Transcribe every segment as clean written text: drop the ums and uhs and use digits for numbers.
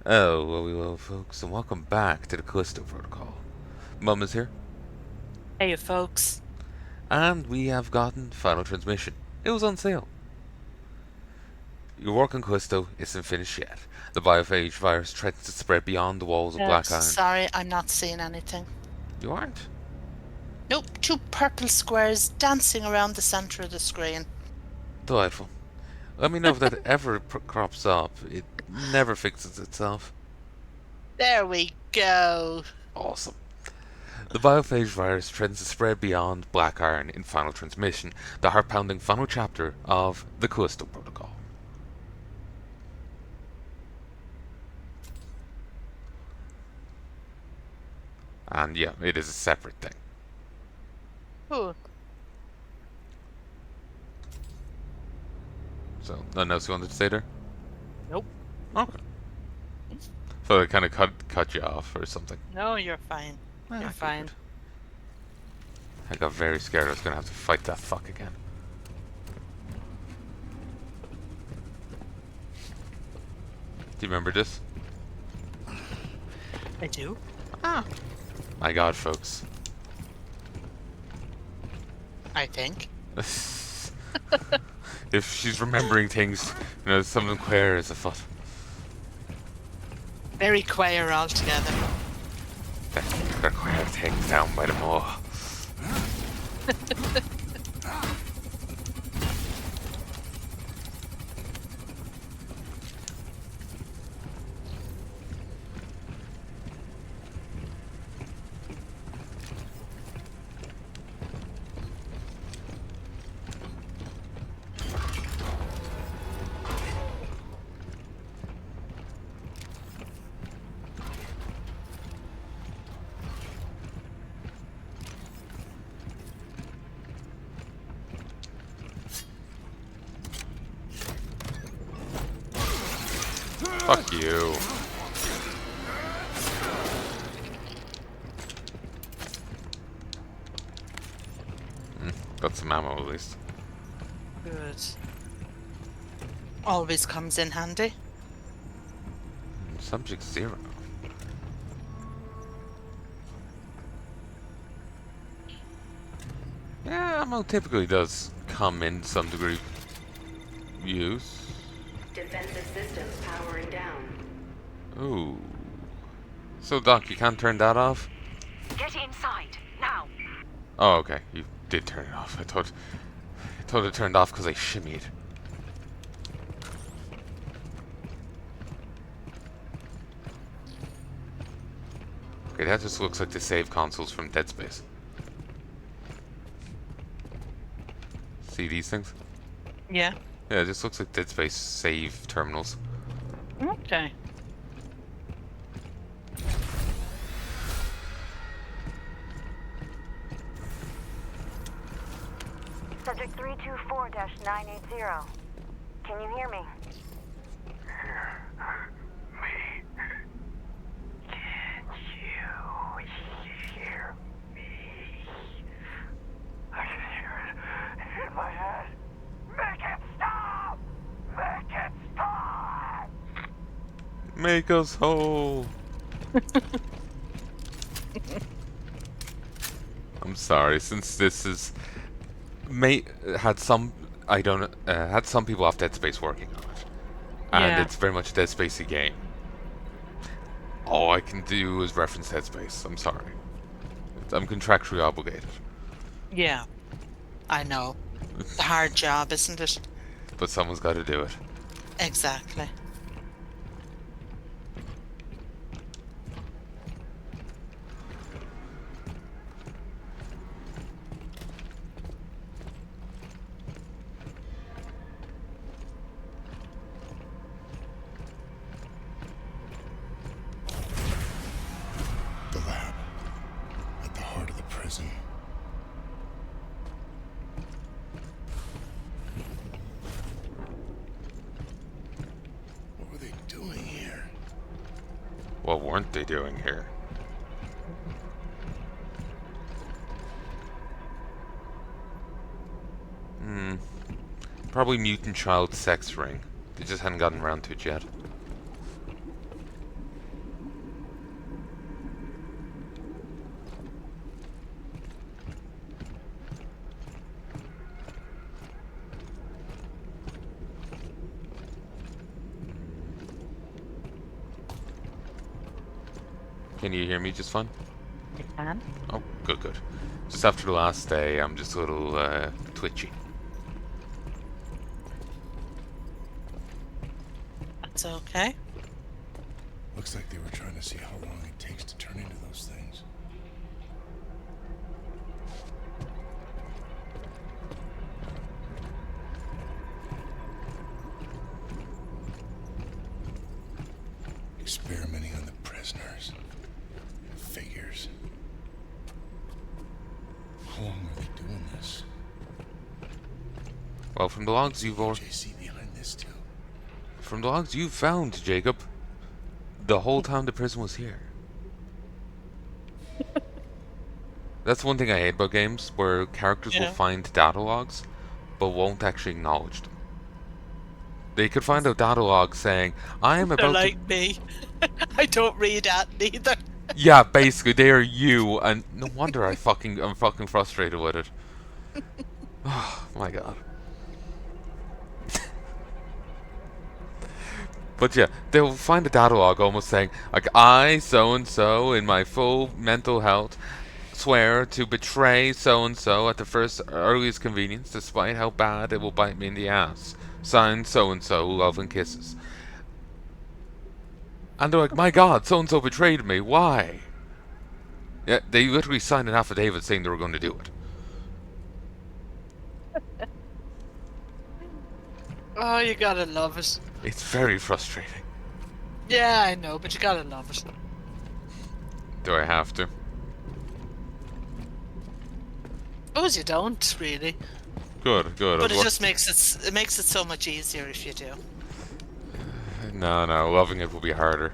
Oh, well, folks, and welcome back to the Callisto Protocol. Mum is here, Hey, folks. and we have gotten Final Transmission. It was on sale. Your work on Callisto isn't finished yet. The biophage virus threatens to spread beyond the walls of Black Iron. Sorry, I'm not seeing anything. You aren't? Nope, two purple squares dancing around the center of the screen. Delightful. Let me know if that ever crops up. It never fixes itself. There we go. Awesome. The biophage virus threatens to spread beyond Black Iron in Final Transmission, the heart-pounding final chapter of the Callisto Protocol. And yeah, it is a separate thing. Ooh, So, nothing else you wanted to say there? nope. Okay. So I kind of cut you off or something. No, you're fine. Ah, You're okay, fine. good. I got very scared I was gonna have to fight that fuck again. Do you remember this? I do. Ah. My god, folks. I think. If she's remembering things, something queer is afoot. Very queer altogether. They're queer things down by the moor. Fuck you. Got some ammo at least. Good. Always comes in handy. Subject 0. Yeah, ammo typically does come in some degree use. Defensive systems powering down. Ooh. So Doc, you can't turn that off? Get inside, now! Oh, okay. You did turn it off. I thought it turned off because I shimmied. Okay, that just looks like the save consoles from Dead Space. See these things? Yeah. Yeah, it just looks like Dead Space save terminals. Okay. Subject 324-980. Can you hear me? Me? Can you hear me? I can hear it in my head. Make it stop! Make it stop! Make us whole! I'm sorry, since this is had some had some people off Dead Space working on it, and Yeah. it's very much a Dead Spacey game. All I can do is reference Dead Space. I'm sorry. I'm contractually obligated, Yeah. I know. The hard job, isn't it? but someone's got to do it. Exactly. The lab, at the heart of the prison. What were they doing here? What weren't they doing here? Probably mutant child sex ring. They just hadn't gotten around to it yet. Can you hear me just fine? I can. Oh, good, good. Just after the last day, I'm just a little twitchy. That's okay. Looks like they were trying to see how long it takes to turn into those things. Experimenting on the prisoners. Figures. How long are they doing this? Well, from the logs JC behind this too. from the logs you've found, Jacob, the whole time the prison was here. That's one thing I hate about games, where characters will find data logs, but won't actually acknowledge them. They could find a data log saying, "I am They're about to." like me. I don't read that neither. Yeah, basically, they are you, and no wonder I'm fucking frustrated with it. Oh my god. But yeah, they'll find a data log almost saying, like, "I, so-and-so, in my full mental health, swear to betray so-and-so at the first earliest convenience, despite how bad it will bite me in the ass. Signed, so-and-so, love and kisses." And they're like, "My god, so-and-so betrayed me, why?" Yeah, they literally signed an affidavit saying they were going to do it. Oh, you gotta love it. It's very frustrating. Yeah, I know, but you gotta love it. Do I have to? Suppose you don't really, Good, good. but it just makes it so much easier if you do. No, loving it will be harder.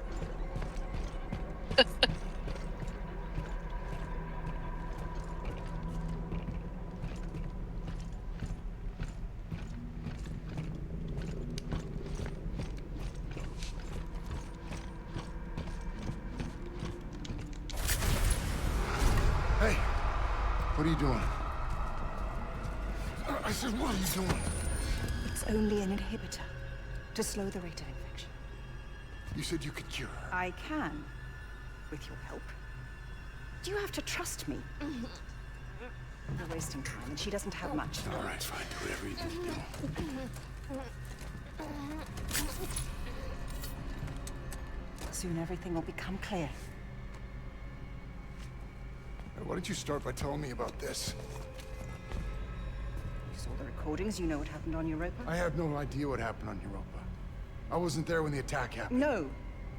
Hey, what are you doing? I said, what are you doing? It's only an inhibitor to slow the rate of infection. You said you could cure her. I can, with your help. Do you have to trust me? You're wasting time, and she doesn't have much. All right, fine. Do whatever you need to do. Soon everything will become clear. Why don't you start by telling me about this? You saw the recordings, you know what happened on Europa? I have no idea what happened on Europa. I wasn't there when the attack happened. No,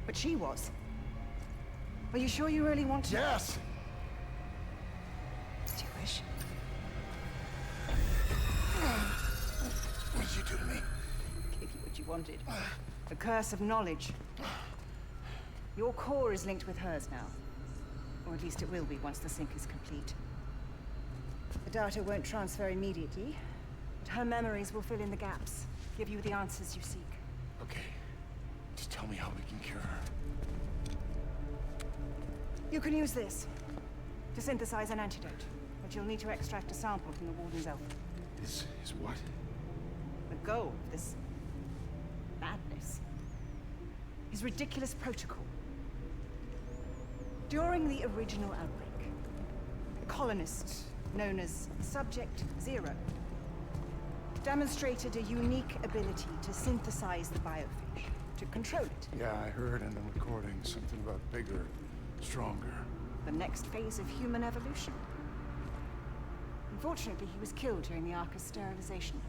but she was. Are you sure you really want to? Yes! Do you wish? What did you do to me? Gave you what you wanted. The curse of knowledge. Your core is linked with hers now. Or at least it will be once the sync is complete. The data won't transfer immediately, but her memories will fill in the gaps, give you the answers you seek. Okay. Just tell me how we can cure her. You can use this to synthesize an antidote, but you'll need to extract a sample from the Warden's Alpha. Is what? The goal of this madness is ridiculous protocol. During the original outbreak, a colonist known as Subject Zero demonstrated a unique ability to synthesize the biofish, to control it. Yeah, I heard in the recording something about bigger, stronger. The next phase of human evolution. Unfortunately, he was killed during the Arca's sterilization.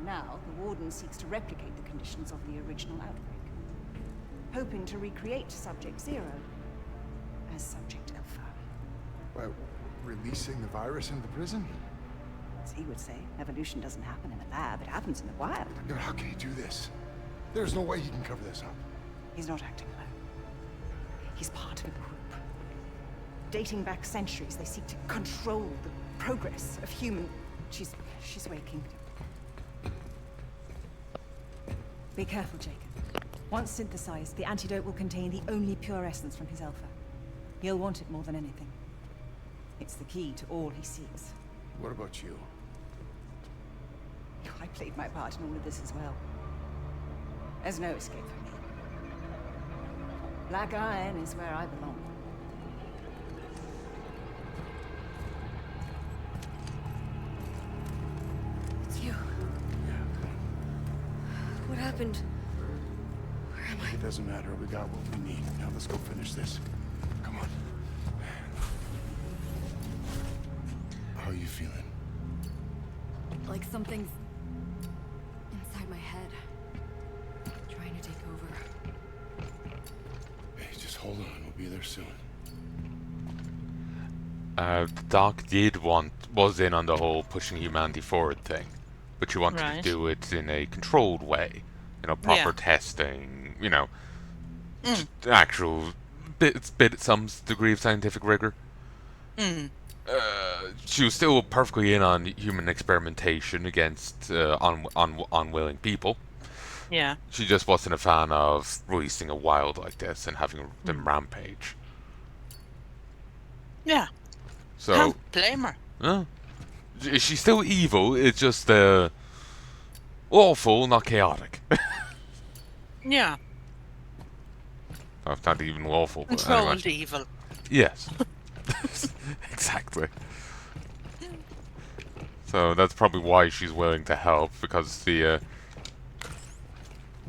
Now, the Warden seeks to replicate the conditions of the original outbreak, hoping to recreate Subject Zero as Subject Alpha. By releasing the virus into the prison? As he would say, evolution doesn't happen in a lab, it happens in the wild. But how can he do this? There's no way he can cover this up. He's not acting alone. He's part of a group. Dating back centuries, they seek to control the progress of human... She's waking. Be careful, Jacob. Once synthesized, the antidote will contain the only pure essence from his alpha. He'll want it more than anything. It's the key to all he seeks. What about you? I played my part in all of this as well. There's no escape for me. Black iron is where I belong. It's you. What happened? Where am I? It doesn't matter. We got what we need. Now let's go finish this. Come on. How are you feeling? Like something's inside my head, trying to take over. Hey, just hold on. We'll be there soon. Doc was in on the whole pushing humanity forward thing, but she wanted to Right. do it in a controlled way, proper Yeah. testing, actual some degree of scientific rigor. She was still perfectly in on human experimentation against unwilling people. Yeah. She just wasn't a fan of releasing a wild like this and having them rampage. Yeah. So, Can't blame her. she's still evil. It's just awful, not chaotic. Yeah. Not even awful. But Controlled anyway. evil. Yes. Exactly. So that's probably why she's willing to help, because the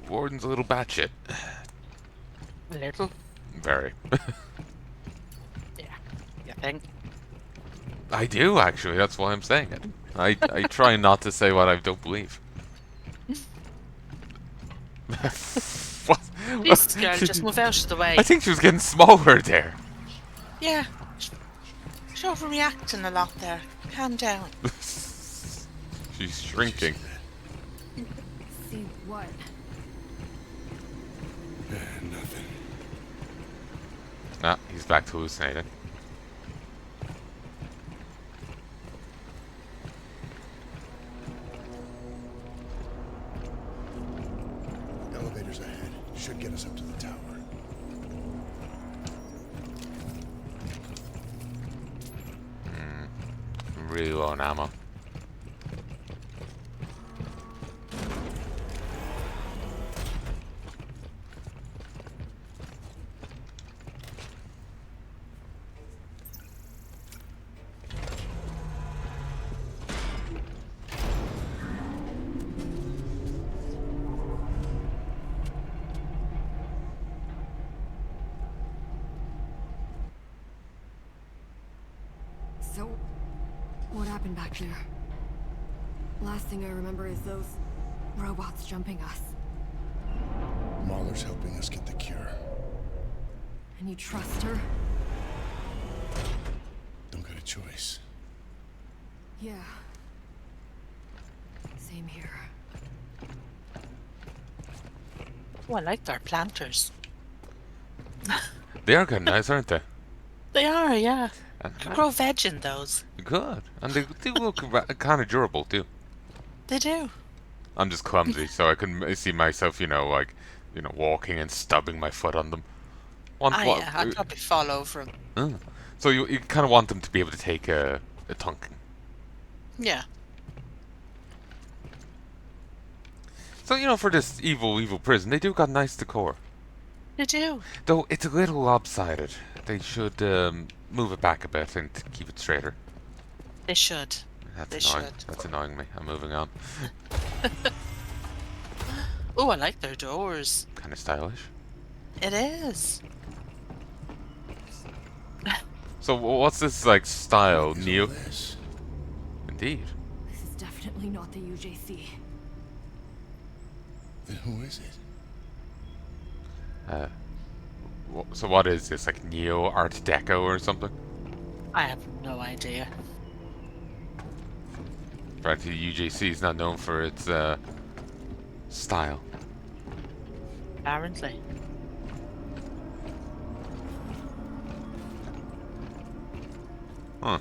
warden's a little batshit. A little. Very. Yeah. You think? I do, actually. That's why I'm saying it. I try not to say what I don't believe. What? This girl, just move out of the way. I think she was getting smaller there. Yeah. She's overreacting a lot there. Calm down. She's shrinking. See what? Nothing. Ah, he's back to hallucinating. Elevators ahead. Should get us up to the tower. I'm really low on ammo. So, what happened back there? Last thing I remember is those robots jumping us. Mahler's helping us get the cure. And you trust her? Don't got a choice. Yeah. Same here. Oh, I like their planters. They are kind of nice, aren't they? They are, yeah. And Could grow veg in those. good. And they look kind of durable, too. They do. I'm just clumsy, so I can see myself, walking and stubbing my foot on them. Yeah, I'd probably fall over them. So you kind of want them to be able to take a tonking. Yeah. So, for this evil prison, they do got nice decor. They do. Though it's a little lopsided. They should move it back a bit and keep it straighter. They should. That's They annoying. should. That's annoying me. I'm moving on. Oh, I like their doors. Kind of stylish. It is. So what's this like style? What is Neo? all this? Indeed. This is definitely not the UJC. Then who is it? So what is this? Like Neo Art Deco or something? I have no idea. Right, the UJC is not known for its style. Apparently. Huh.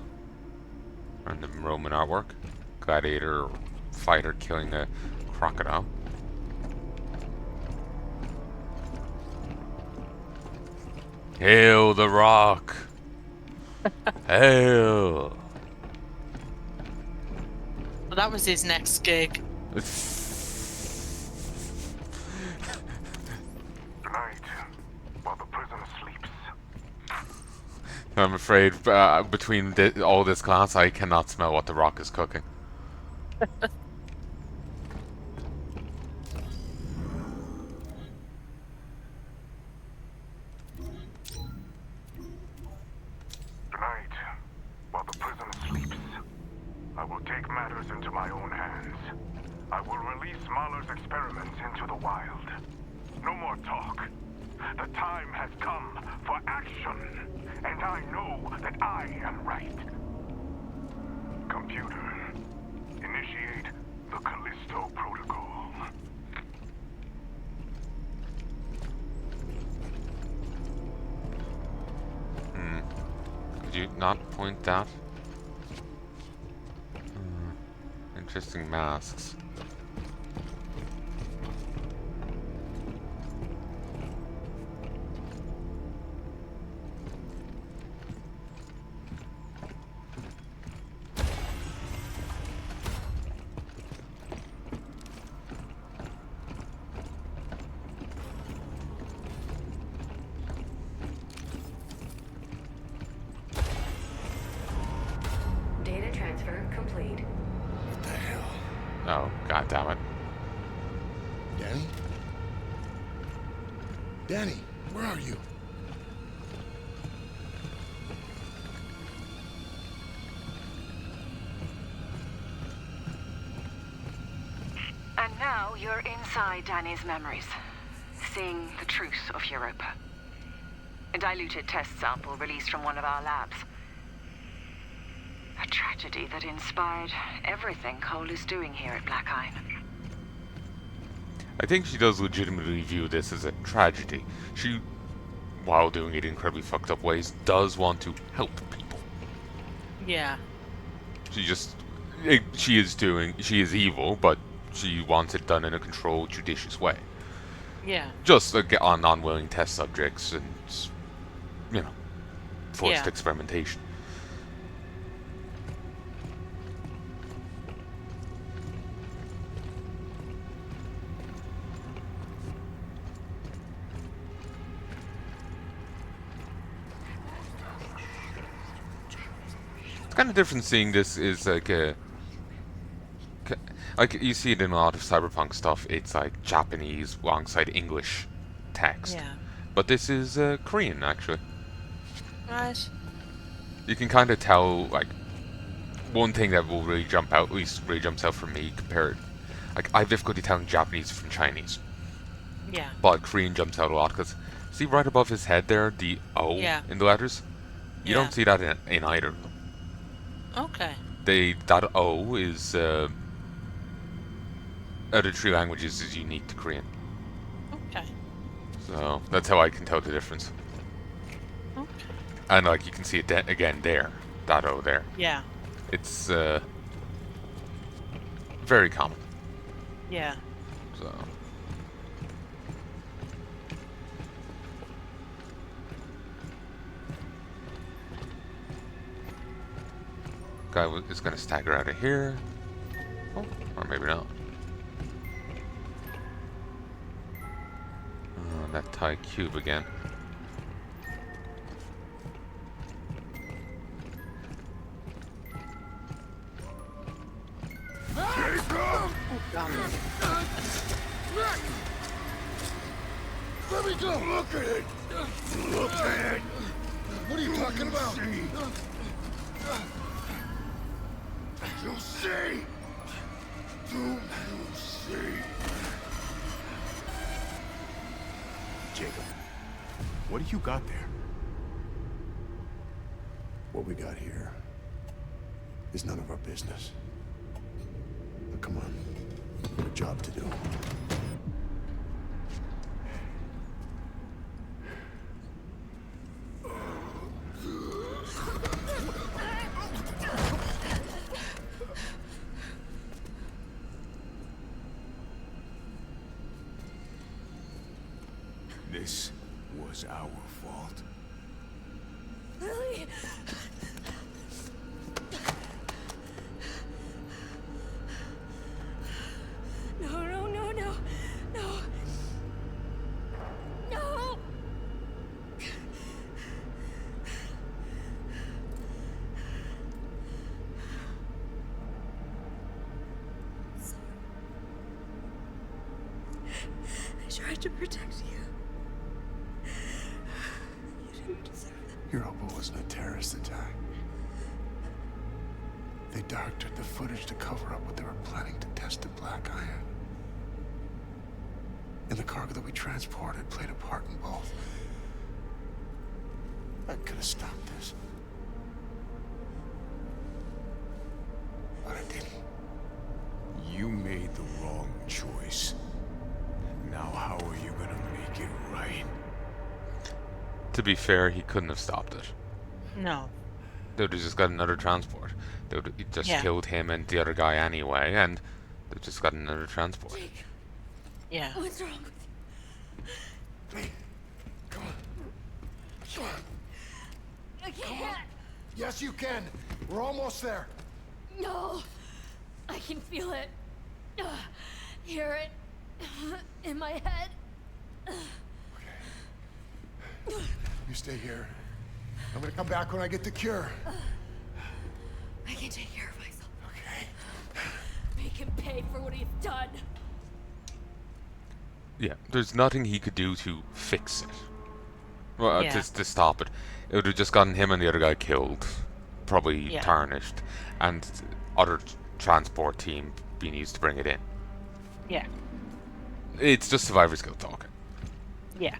Random Roman artwork. Gladiator fighter killing a crocodile. Hail the Rock! Hail! Well, that was his next gig. Tonight, while the prison I'm afraid between all this glass, I cannot smell what the rock is cooking. Tonight, while the prison sleeps, I will take matters into my own hands. I will release Mahler's experiments into the wild. No more talk. The time has come for action, and I know that I am right. Computer, initiate the Callisto Protocol. Could you not point that? Interesting masks. Data transfer complete. What the hell? Oh, god damn it. Danny? Danny, where are you? And now you're inside Danny's memories, seeing the truth of Europa. A diluted test sample released from one of our labs. A tragedy that inspired everything Cole is doing here at Palnai. I think she does legitimately view this as a tragedy. She, while doing it in incredibly fucked up ways, does want to help people. Yeah. She just... she is evil, but she wants it done in a controlled, judicious way. Yeah. Just on non-willing test subjects and, you know, forced Yeah. experimentation. It's kind of different seeing this is like a... like, you see it in a lot of cyberpunk stuff, it's like Japanese alongside English text. Yeah. But this is Korean, actually. Right. You can kind of tell, like, one thing that will really jump out, at least really jumps out for me compared... Like, I have difficulty telling Japanese from Chinese. Yeah. But Korean jumps out a lot, because see right above his head there, the O Yeah. in the letters? You Yeah. don't see that in either of them. Okay. That O is... out of three languages is unique to Korean. Okay. So, that's how I can tell the difference. Okay. And, like, you can see it again there. That O there. Yeah. It's, very common. Yeah. So... guy is going to stagger out of here. Oh, or maybe not. That tie cube again. Let me go! Look at it! Look at it! What are you talking about? You see? Do you see? Jacob, what do you got there? What we got here is none of our business. Now, come on. We've got a job to do. This was our fault. Lily! No, no, no, no, no. No! to protect you. You didn't deserve it. Europa wasn't a terrorist attack. They doctored the footage to cover up what they were planning to test the Black Iron. And the cargo that we transported played a part in both. I could have stopped this. But I didn't. You made the wrong choice. Now how are you gonna make it right? To be fair, he couldn't have stopped it. No. They would have just got another transport. They would have just Yeah. killed him and the other guy anyway, and they just got another transport. Jake, Yeah. what's wrong with you? Hey, come on. Come on. I can't. Yes, you can. We're almost there. No. I can feel it. Hear it. In my head. You stay here. I'm gonna come back when I get the cure. I can take care of myself. Okay. Make him pay for what he's done. Yeah, there's nothing he could do to fix it. Well, Yeah. to stop it. It would have just gotten him and the other guy killed, probably Yeah. tarnished, and other transport team being used to bring it in. Yeah. It's just survivor skill talking. Yeah.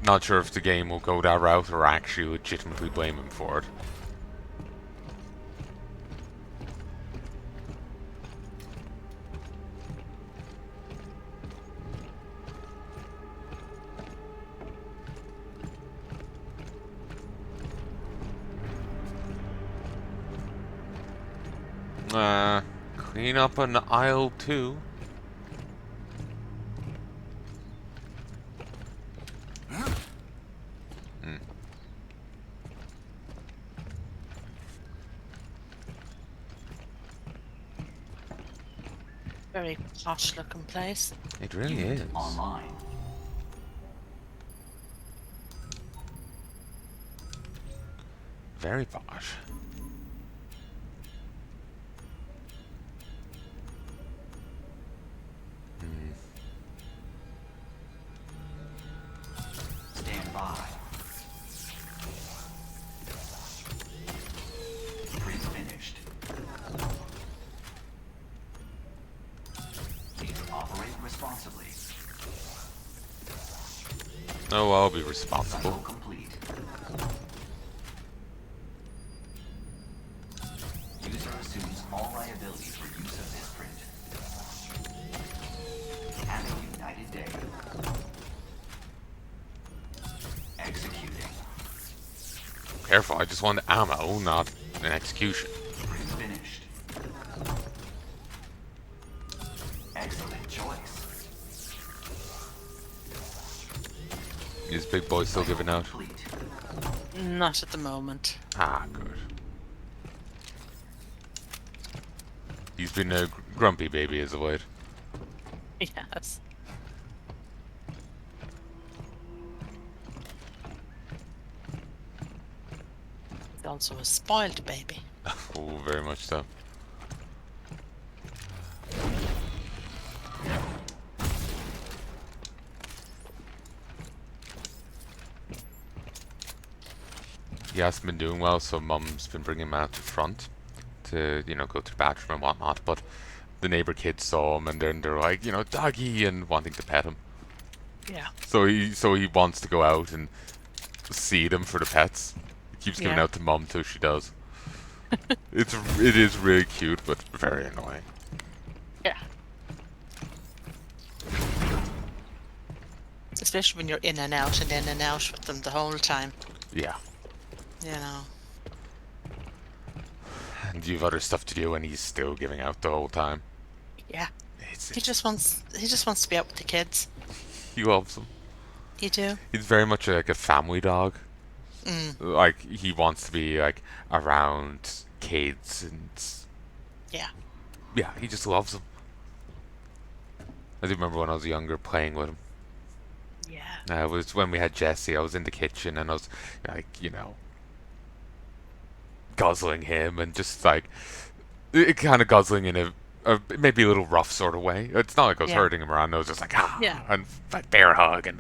Not sure if the game will go that route or actually legitimately blame him for it. Clean up on aisle 2. Very posh looking place. It really is. Online. Very posh. Stand by. Print finished. Please operate responsibly. Oh, I'll be responsible. Cycle complete. User assumes all liability for use of this print. Have a united day. Executing. Careful, I just want ammo, not an execution. Print finished. Excellent choice. Is Big Boy still giving out? Complete. Not at the moment. Ah, good. He's been a grumpy baby as of late. Yes. He's also a spoiled baby. Oh, very much so. He hasn't been doing well, so Mum's been bringing him out to front to, go to the bathroom and whatnot, but the neighbor kids saw him and then they're like, doggy, and wanting to pet him. Yeah. So he wants to go out and see them for the pets. He keeps giving Yeah. out to Mum till she does. It is really cute, but very annoying. Yeah. Especially when you're in and out with them the whole time. Yeah. You know. And you've other stuff to do and he's still giving out the whole time. Yeah. It's, He just wants to be out with the kids. he loves them. You do? He's very much like a family dog. Like, he wants to be, like, around kids and... Yeah. Yeah, he just loves them. I do remember when I was younger playing with him. Yeah. It was when we had Jesse, I was in the kitchen and I was, like, guzzling him and just, like... Kind of guzzling in a maybe a little rough sort of way. It's not like I was Yeah. hurting him around. It was just like Yeah. and bear hug and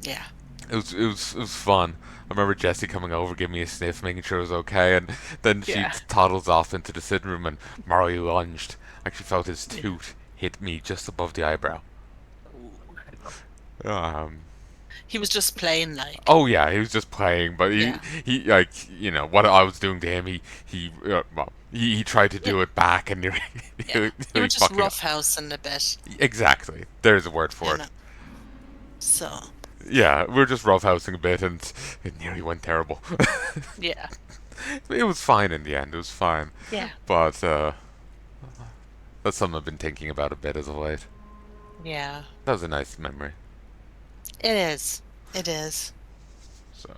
Yeah. It was fun. I remember Jessie coming over, giving me a sniff, making sure it was okay, and then she Yeah. toddles off into the sitting room, and Mario lunged. I actually felt his tooth hit me just above the eyebrow. He was just playing like. Oh yeah, he was just playing, but Yeah. he like what I was doing to him, he tried to do it back, and Yeah. he You were just fucking roughhousing a bit. exactly. There's a word for You it. know. So. Yeah, we were just roughhousing a bit, and it nearly went terrible. Yeah. It was fine in the end. It was fine. Yeah. But that's something I've been thinking about a bit as of late. Yeah. That was a nice memory. It is. It is. So.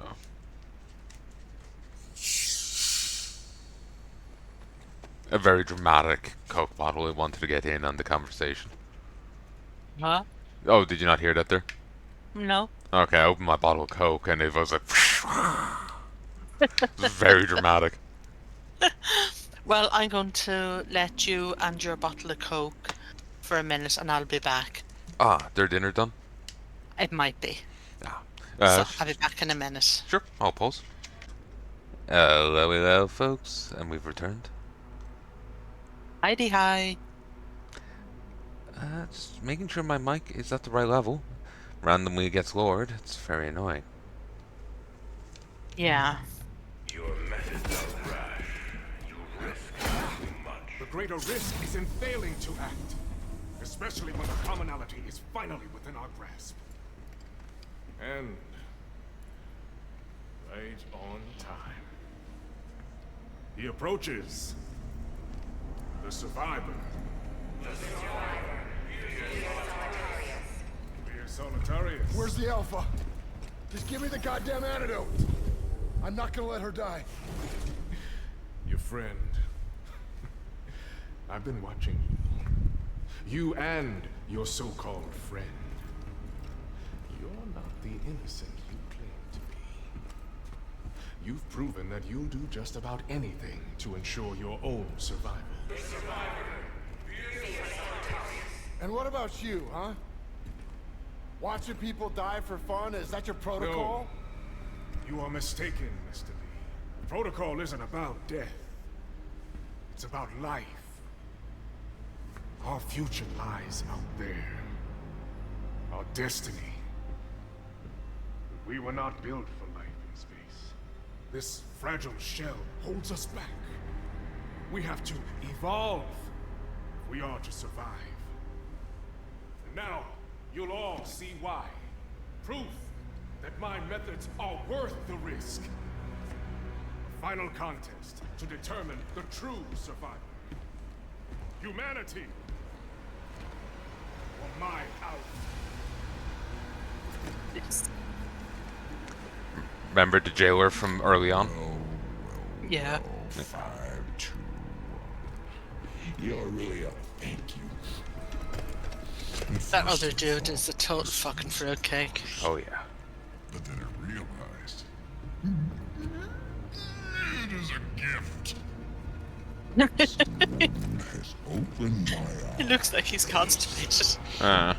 A very dramatic Coke bottle I wanted to get in on the conversation. Huh? Oh, did you not hear that there? No. Okay, I opened my bottle of Coke and it was like... it was very dramatic. Well, I'm going to let you and your bottle of Coke for a minute and I'll be back. Ah, their dinner done? It might be. Ah. So I'll be back in a minute. Sure, I'll pause. Hello, folks, and we've returned. Heidi, hi. Just making sure my mic is at the right level. Randomly it gets lowered. It's very annoying. Yeah. Your methods are rash. You risk too much. The greater risk is in failing to act. Especially when the commonality is finally within our grasp. And... right on time. He approaches. The survivor. We're Solitarius. Where's the Alpha? Just give me the goddamn antidote. I'm not gonna let her die. Your friend. I've been watching you. You and your so-called friend. You're not the innocent you claim to be. You've proven that you'll do just about anything to ensure your own survival. And what about you, huh? Watching people die for fun? Is that your protocol? No. You are mistaken, Mr. Lee. Protocol isn't about death. It's about life. Our future lies out there. Our destiny. We were not built for life in space. This fragile shell holds us back. We have to evolve if we are to survive. And now, you'll all see why. Proof that my methods are worth the risk. A final contest to determine the true survivor. Humanity! Or my out. Yes. Remember the jailer from early on? Yeah. 5, 2, 1. You're really a thank you. That other dude is a total fucking fruitcake. Oh yeah. But then I realized it is a gift. Has opened my eyes. He looks like he's constipated. My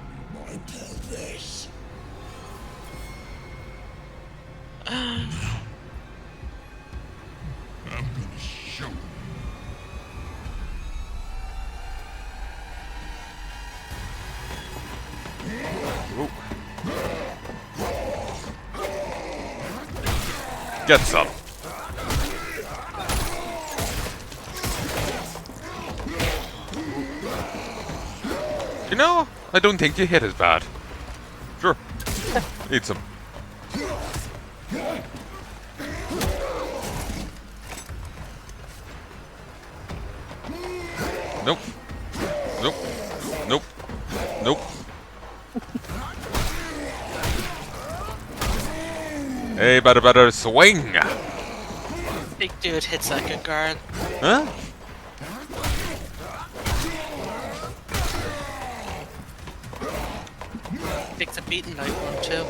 pelvis. I'm gonna show you. Get some. You know, I don't think you hit as bad. Sure. Eat some. Nope. Nope. Nope. Nope. Hey, better swing! Big dude hits like a girl. Huh? Takes a beating like one too.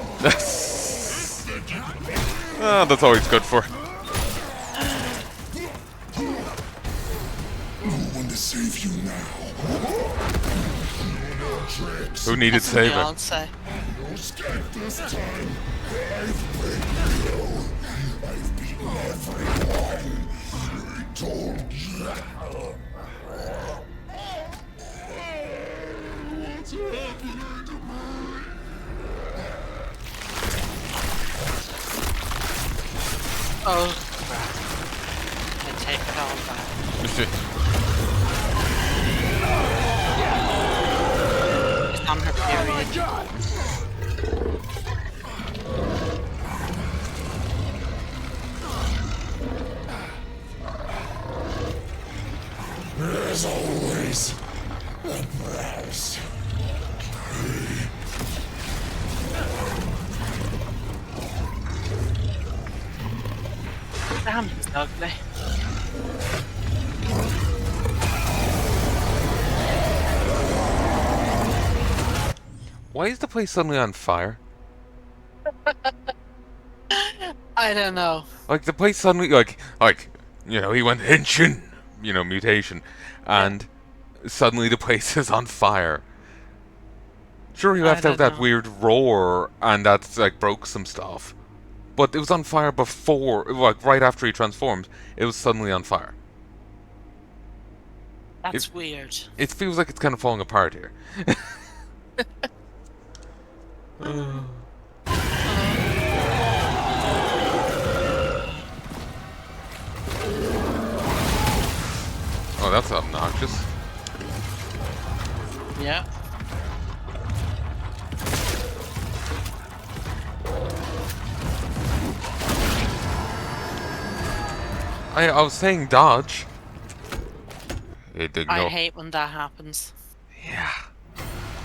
Ah, that's always good for. When the save you now. No tricks. Who needed That's what they saving? all say. No escape this time. I've played you. I've beaten everyone. I told you. What's happening to me? Oh, crap. I take it all back. It's on her period. There's always a price. Damn, it's ugly. Why is the place suddenly on fire? I don't know. Like the place suddenly, you know, he went henshin, you know, mutation, and suddenly the place is on fire. Sure, he left out that weird roar, and that's like broke some stuff, but it was on fire before, like right after he transformed. It was suddenly on fire. That's weird. It feels like it's kind of falling apart here. Oh, that's obnoxious. Yeah. I was saying dodge. It didn't I go. hate when that happens. Yeah.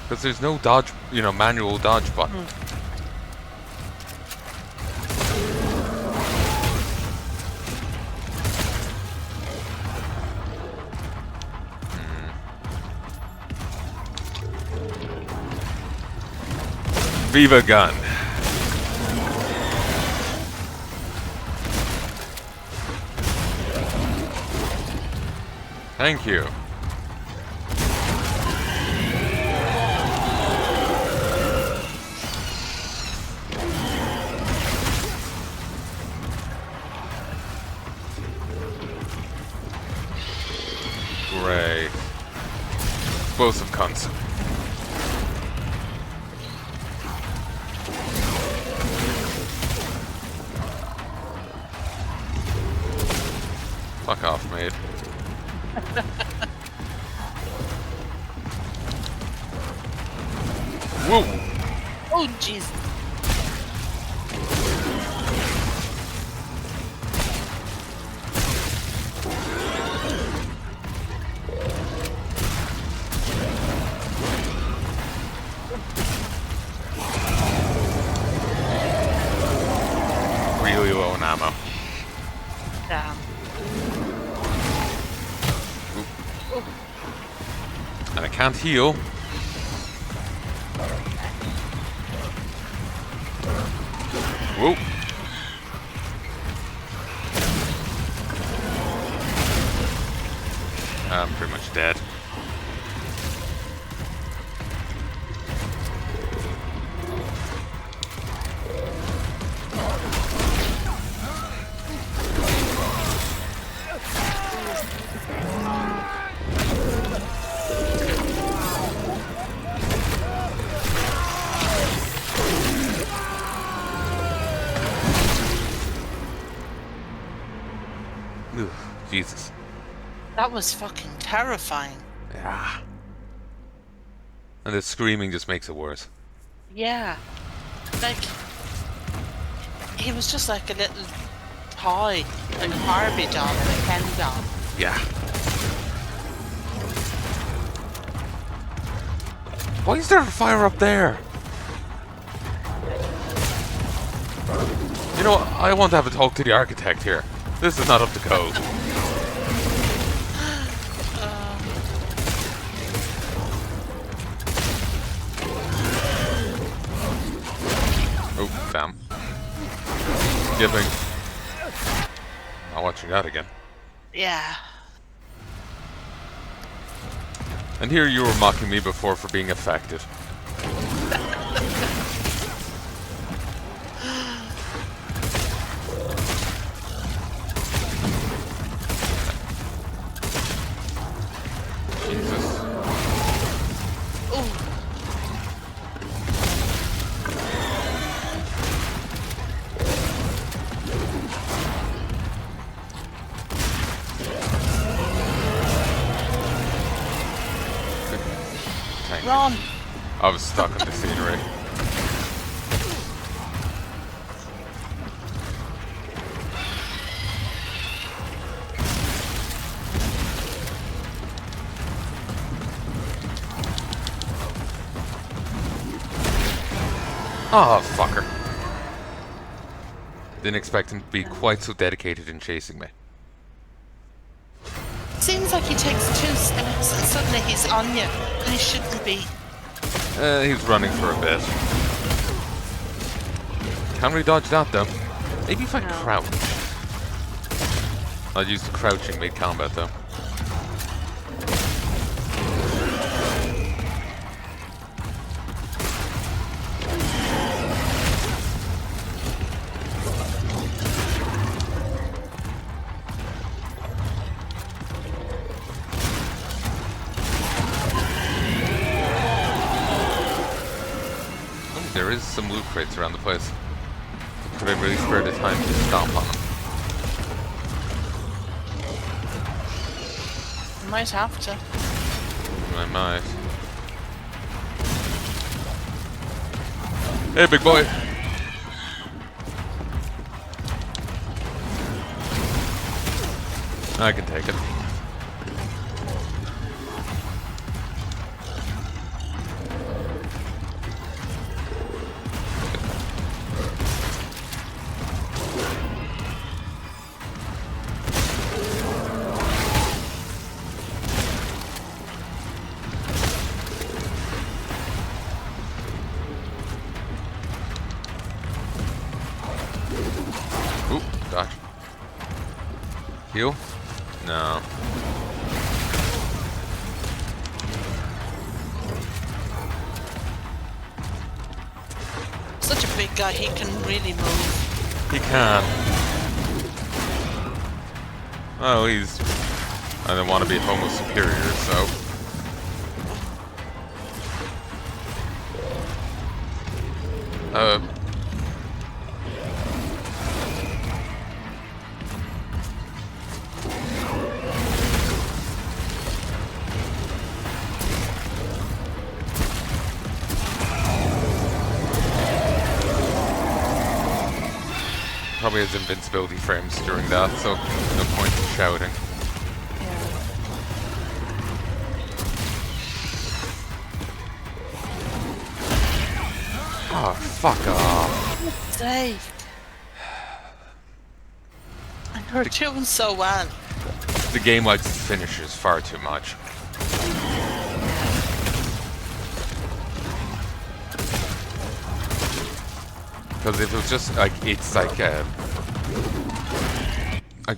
Because there's no dodge, you know, manual dodge button. Viva gun. Thank you. Great. Explosive concept. Fuck off, mate. Whoa! Oh, jeez. Really low on ammo. Damn. And I can't heal. Whoa. I'm pretty much dead. Ugh, Jesus. That was fucking terrifying. Yeah. And the screaming just makes it worse. Yeah. Like, he was just like a little toy, like a Barbie doll and a Ken doll. Yeah. Why is there a fire up there? You know what? I want to have a talk to the architect here. This is not up to code. Oh, damn. Giving. Not watching that again. Yeah. And here you were mocking me before for being affected. Jesus. Thank you. Run! I was stuck on the scenery. Oh, fucker. Didn't expect him to be quite so dedicated in chasing me. Seems like he takes 2 steps and suddenly he's on you, and he shouldn't be. He's running for a bit. Can't really dodge that though. Maybe if I crouch. I'll use the crouching mid-combat though. There is some loot crates around the place. Could I really spare the time to stomp on them? You might have to. I might. Hey, big boy! I can take it. Ooh, dodge. Heal? No. Such a big guy, he can really move. He can. Oh, he's... I don't want to be Homo superior, so... Probably has invincibility frames during that, so no point in shouting. Oh, fuck off. Sake. And you're doing so well. The game likes its finishers far too much. Because if it was just like, it's like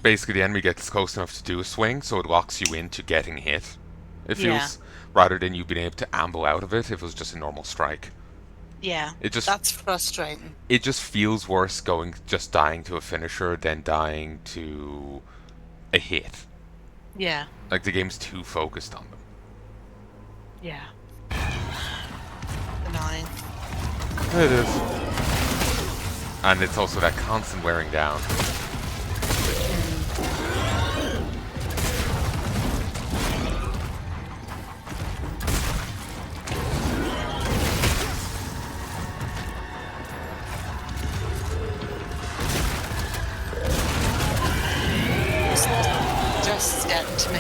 basically the enemy gets close enough to do a swing, so it locks you into getting hit. It feels, rather than you being able to amble out of it if it was just a normal strike. Yeah, It just, that's frustrating. it just feels worse just dying to a finisher than dying to a hit. Yeah, Like the game's too focused on them. yeah. The 9. It is. And it's also that constant wearing down. Just getting to me.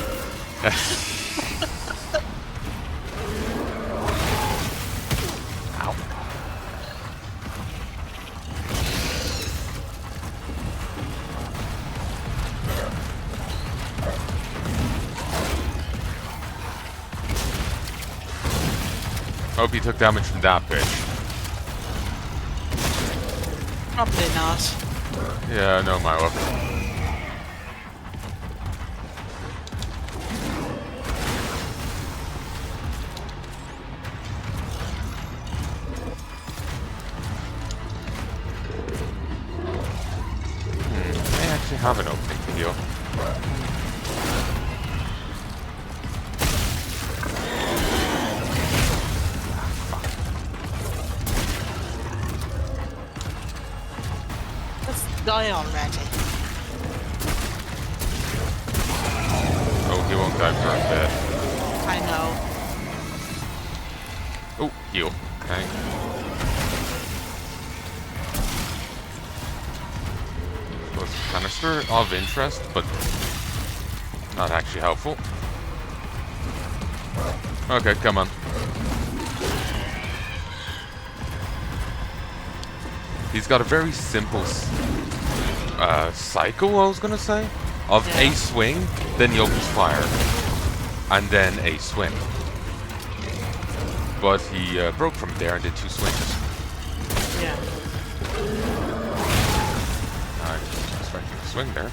Ow. Hope you took damage from that bitch. Probably not. Yeah, no, my luck. have an opening to heal. Let's die already. Oh, he won't die for a bit. I know. Oh, heal. Okay. Was canister of interest, but not actually helpful. Okay, come on. He's got a very simple cycle, I was gonna say, of a swing, then he opens fire, and then a swing. But he broke from there and did 2 swings. Yeah. I was expecting a swing there.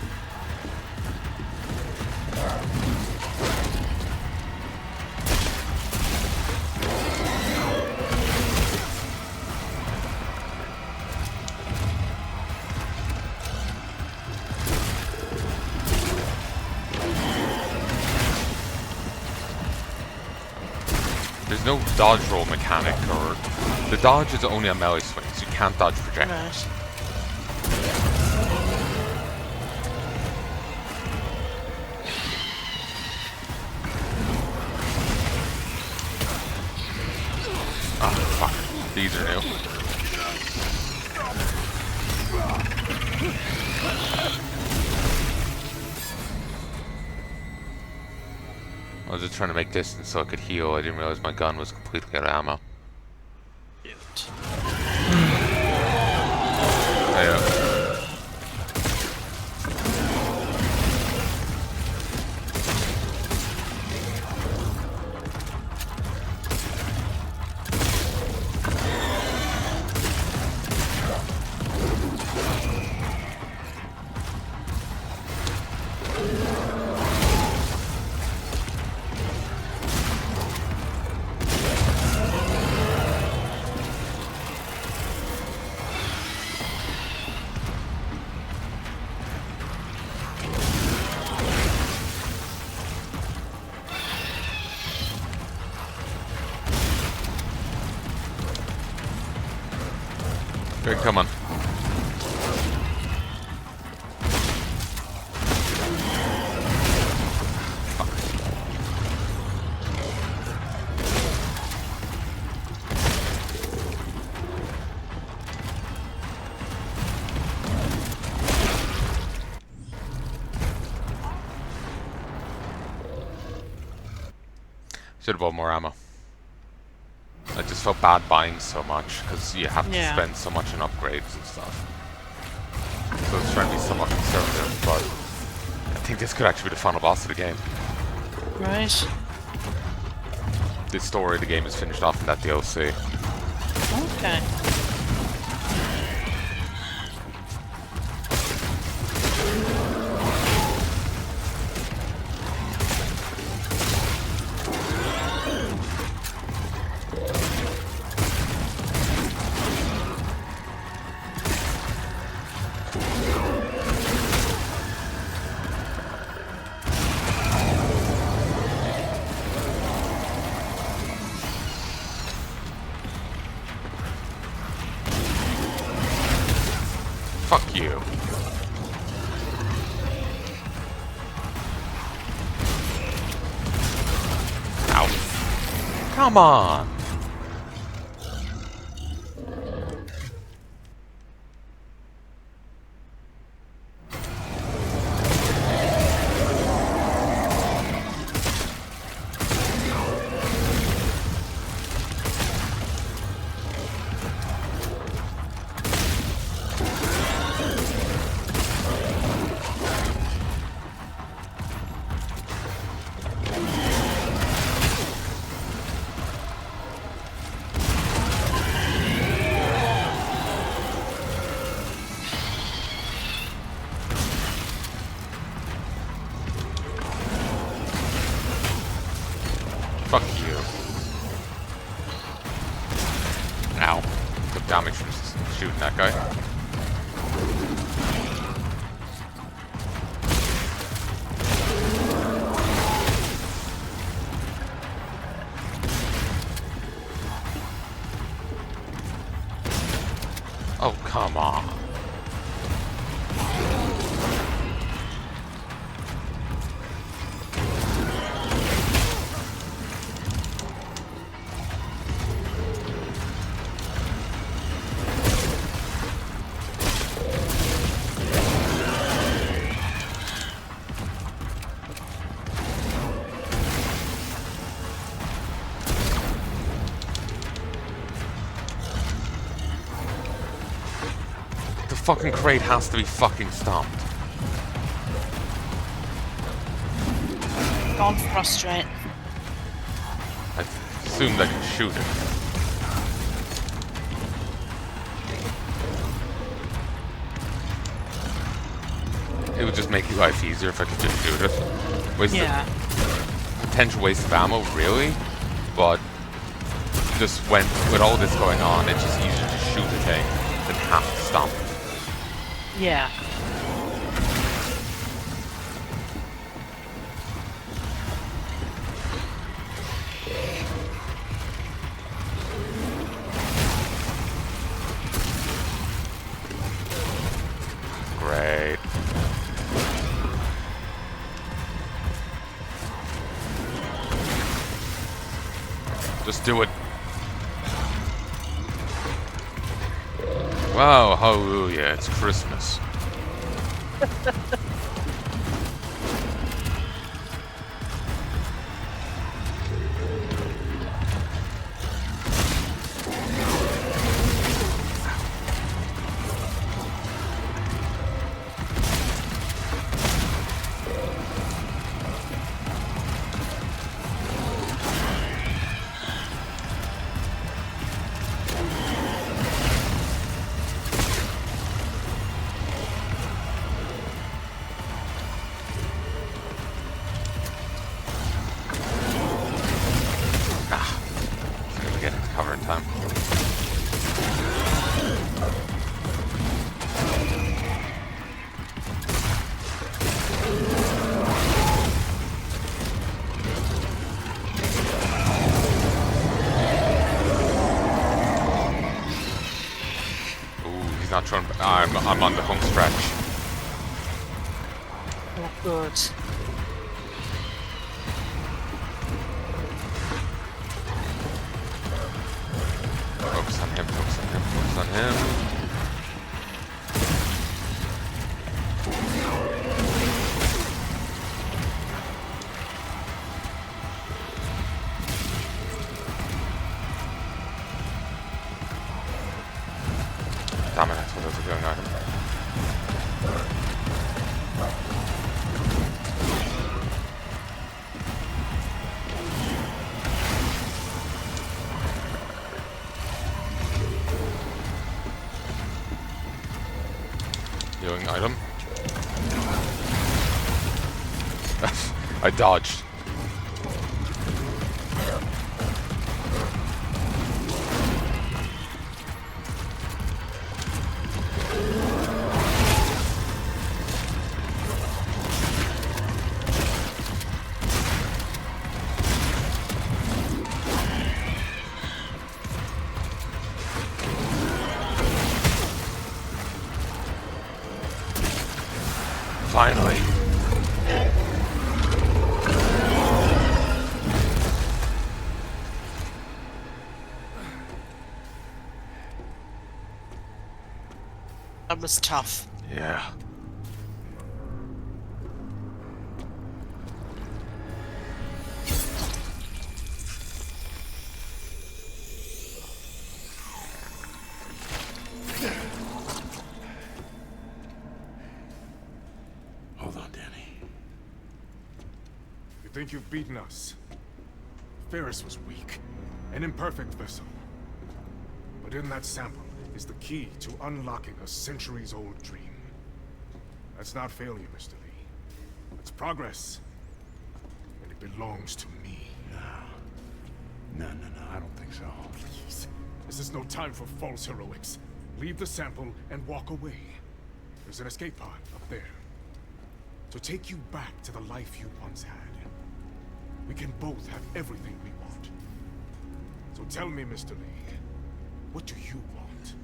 There's no dodge roll mechanic, or the dodge is only a melee swing, so you can't dodge projectiles. Right. Ah, fuck. These are new. I was just trying to make distance so I could heal. I didn't realize my gun was completely out of ammo. Yeah. Okay, come on. Should have bought more ammo. I just felt bad buying so much because you have to spend so much on upgrades and stuff. So I was trying to be somewhat conservative, but I think this could actually be the final boss of the game. Right. The story of the game is finished off in that DLC. Okay. Fuck you. Ow. Come on. Fuck you. Ow. Took damage from shooting that guy. Oh, come on. The fucking crate has to be fucking stopped. Don't frustrate. I assumed I could shoot it. It would just make life easier if I could just shoot it. Yeah. Potential waste of ammo, really? But just when with all this going on, it's just easier to shoot a thing than have to stop it. Yeah. Great. Just do it. Wow, hallelujah, it's Christmas. Cover in time. Ooh, he's not trying. I'm on the home stretch. Oh, good. Focus on him, focus on him, focus on him. Damn it, that's what was a going item. Healing item. I dodged. Finally. That was tough. Yeah. Hold on, Danny. You think you've beaten us? Ferris was weak, an imperfect vessel. But in that sample is the key to unlocking a centuries-old dream. That's not failure, Mr. Lee. It's progress. And it belongs to me. No, I don't think so. Please. This is no time for false heroics. Leave the sample and walk away. There's an escape pod up there. To take you back to the life you once had. We can both have everything we want. So tell me, Mr. Lee, what do you want?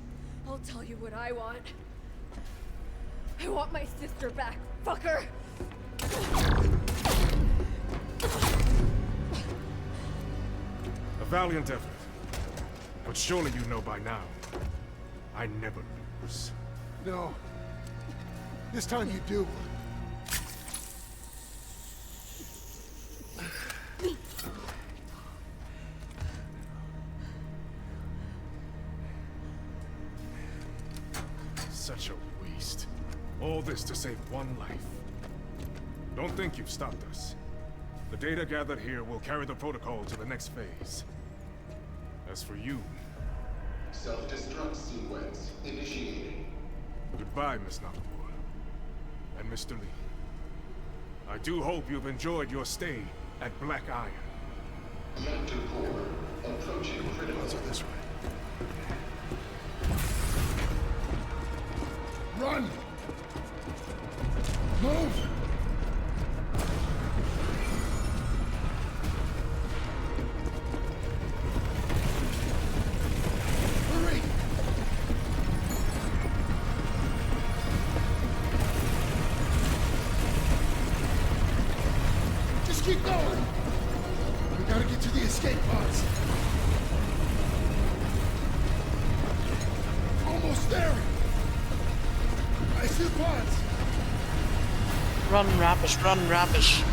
I'll tell you what I want. I want my sister back, fucker! A valiant effort. But surely you know by now, I never lose. No. This time you do. Such a waste. All this to save one life. Don't think you've stopped us. The data gathered here will carry the protocol to the next phase. As for you... Self-destruct sequence initiating. Goodbye, Miss Nakamura. And Mr. Lee. I do hope you've enjoyed your stay at Black Iron. Reactor core approaching critical. So this way. Run! Move! Hurry! Just keep going! We gotta get to the escape pods. Almost there! I see the pods! Run, rabbit, run, rabbit.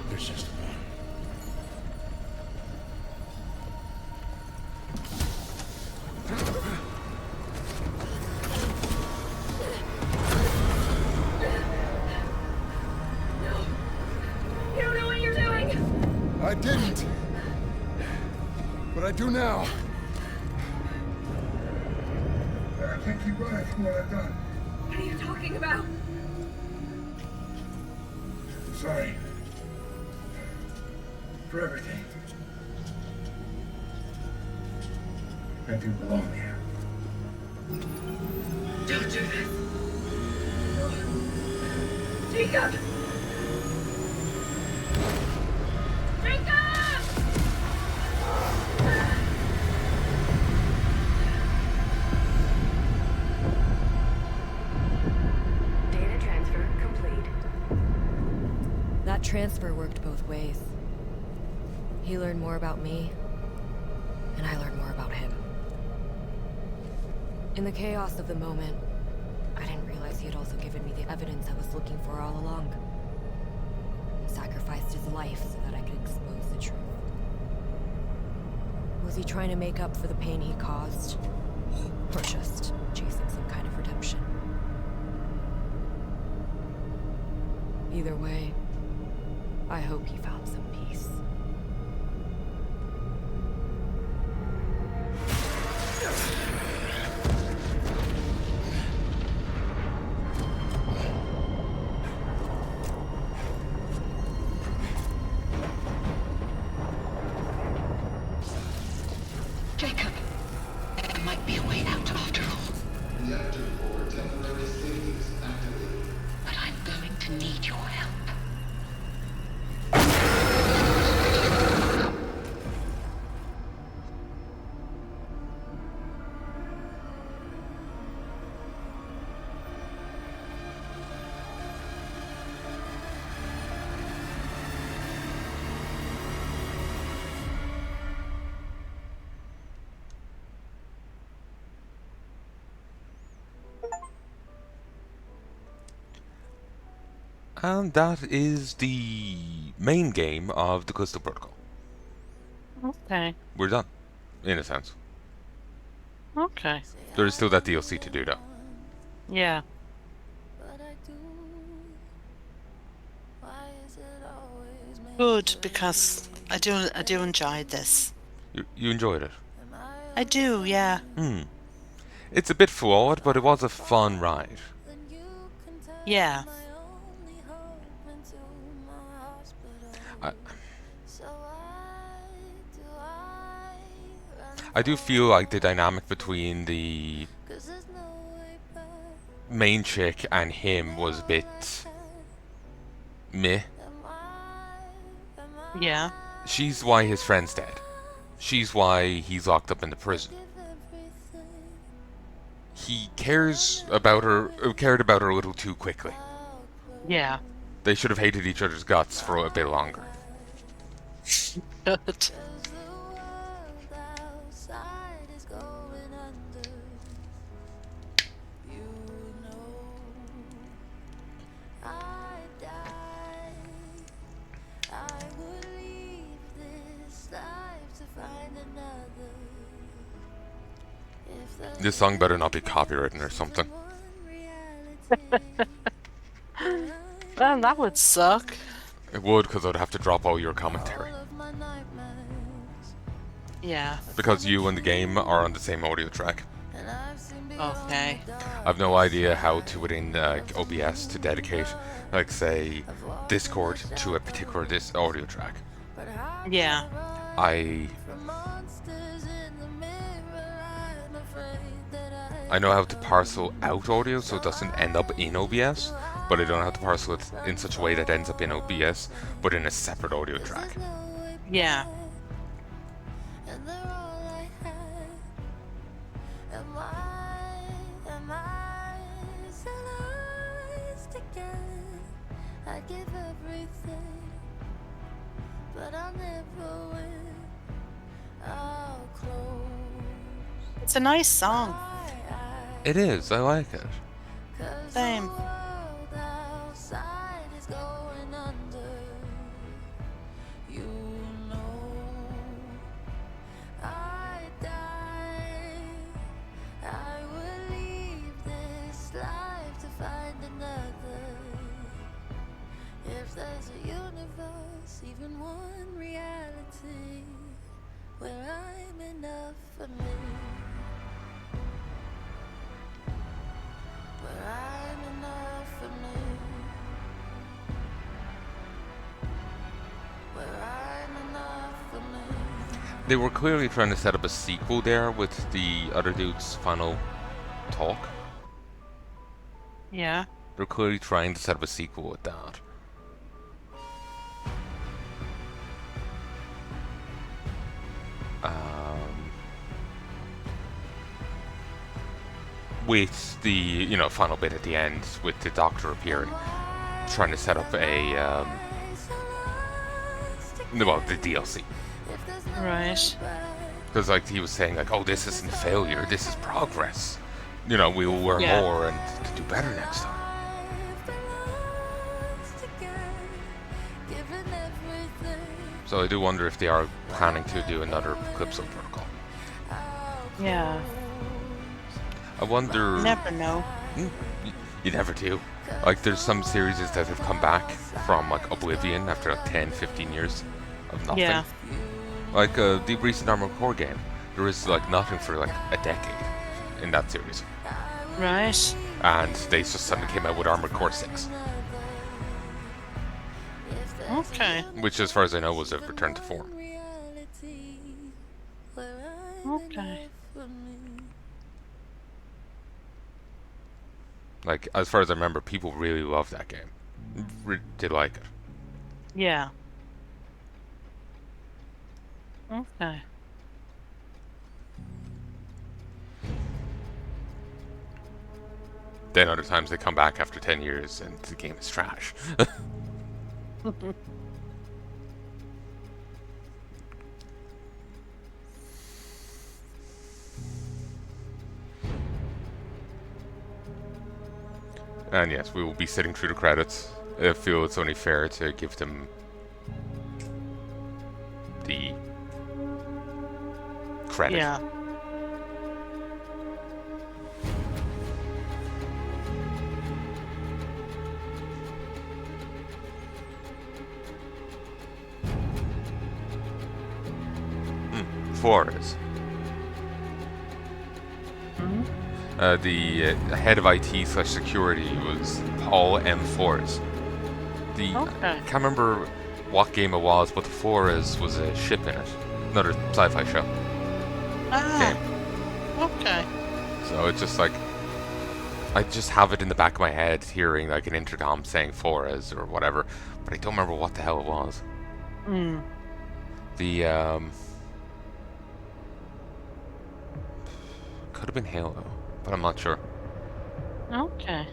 There's just one. You don't know what you're doing! I didn't. But I do now. I can't keep running from what I've done. What are you talking about? Sorry. For everything. I do belong here. Don't do this! No. Jacob! Jacob! Data transfer complete. That transfer worked both ways. He learned more about me, and I learned more about him. In the chaos of the moment, I didn't realize he had also given me the evidence I was looking for all along. He sacrificed his life so that I could expose the truth. Was he trying to make up for the pain he caused? Or just chasing some kind of redemption? Either way, I hope he found some peace. Jacob, there might be a way out after all. Reactor core temporary savings activated. But I'm going to need your help. And that is the main game of the Callisto Protocol. Okay. We're done, in a sense. Okay. There is still that DLC to do, though. Yeah. Good, because I do enjoy this. You enjoyed it? I do, yeah. It's a bit flawed, but it was a fun ride. Yeah. I do feel like the dynamic between the main chick and him was a bit meh. Yeah. She's why his friend's dead. She's why he's locked up in the prison. He cared about her a little too quickly. Yeah. They should have hated each other's guts for a bit longer. Good. This song better not be copywritten or something. Man, that would suck. It would, because I'd have to drop all your commentary. Yeah. Because you and the game are on the same audio track. Okay. I've no idea how to, within OBS, to dedicate, like, say, Discord to a particular audio track. Yeah. I know how to parcel out audio so it doesn't end up in OBS, but I don't know how to parcel it in such a way that ends up in OBS, but in a separate audio track. Yeah. It's a nice song. It is, I like it. Same. If there's a universe, even one reality, where I'm enough for me, where I'm enough for me, where I'm enough for me. They were clearly trying to set up a sequel there with the other dude's final talk. Yeah. They're clearly trying to set up a sequel with that. With the, final bit at the end, with the Doctor appearing, trying to set up a, the DLC. Right. Because, like, he was saying, like, oh, this isn't failure, this is progress. We will learn more and to do better next time. So I do wonder if they are planning to do another Callisto Protocol. Yeah. I wonder... Never know. You never do. Like, there's some series that have come back from, like, Oblivion after, like, 10, 15 years of nothing. Yeah. Like, the recent Armored Core game. There is, like, nothing for, like, a decade in that series. Right. And they just suddenly came out with Armored Core 6. Okay. Which, as far as I know, was a return to form. Okay. Like, as far as I remember, people really loved that game. Did like it. Yeah. Okay. Then other times they come back after 10 years and the game is trash. And yes, we will be sitting through the credits. I feel it's only fair to give them the credit. Yeah. Flores. The head of IT/security was Paul M. Flores. I can't remember what game it was, but the Flores was a ship in it. Another sci-fi show. Game. Okay. So it's just like, I just have it in the back of my head hearing like an intercom saying Flores or whatever, but I don't remember what the hell it was. Hmm. The could have been Halo, but I'm not sure. Okay.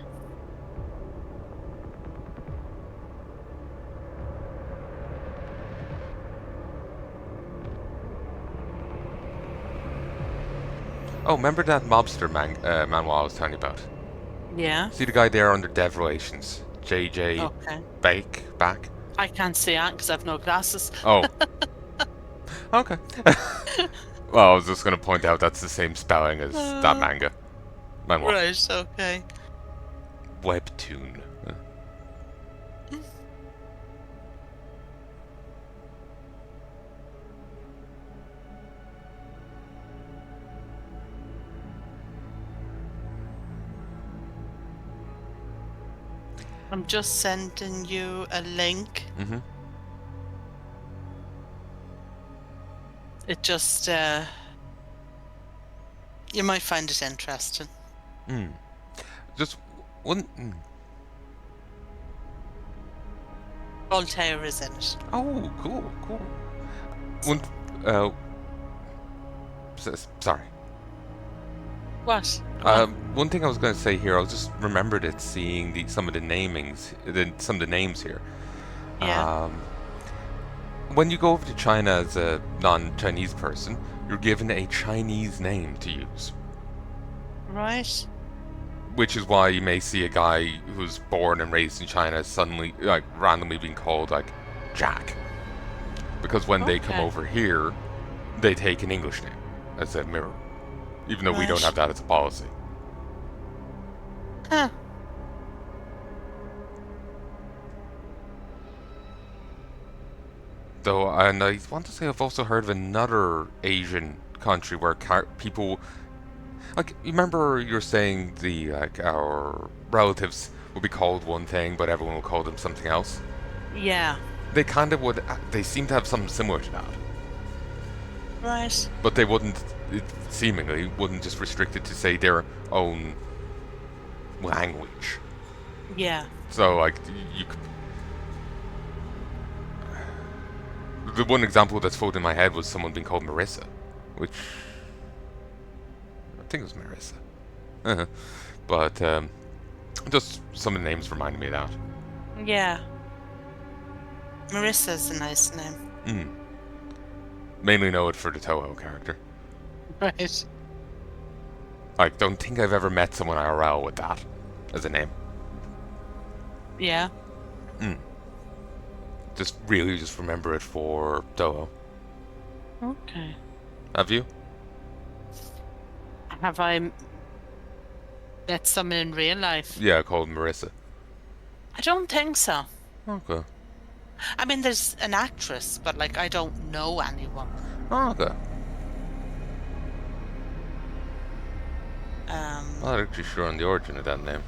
Oh, remember that mobster manual I was telling you about? Yeah. See the guy there under Dev Relations, JJ Okay. Back. I can't see that because I've no glasses. Oh, okay. Well, I was just gonna point out that's the same spelling as that manga. Manhwa. Right. Okay. Webtoon. I'm just sending you a link. Mm-hmm. It just, you might find it interesting. Just one. Voltaire is in it. Oh, cool. One. Sorry. What? One thing I was going to say here, I just remembered it seeing some of the namings, some of the names here. Yeah. When you go over to China as a non-Chinese person, you're given a Chinese name to use. Right. Which is why you may see a guy who's born and raised in China suddenly, like, randomly being called, like, Jack. Because when they come over here, they take an English name as a mirror. Even though we don't have that as a policy. Huh. Though, and I want to say I've also heard of another Asian country where people, like, you remember you're saying our relatives would be called one thing, but everyone will call them something else? Yeah. They kind of would, they seem to have something similar to that. Right. But they wouldn't, seemingly, wouldn't just restrict it to, say, their own language. Yeah. So, like, you could... The one example that's floated in my head was someone being called Marissa, which... I think it was Marissa. But, just some of the names reminded me of that. Yeah. Marissa's a nice name. Mainly know it for the Toho character. Right. I don't think I've ever met someone IRL with that as a name. Yeah. Just remember it for Toho. Okay. Have you? Have I met someone in real life? Yeah, called Marissa. I don't think so. Okay. I mean, there's an actress, but, like, I don't know anyone. Oh, okay. Um, I'm not actually sure on the origin of that name.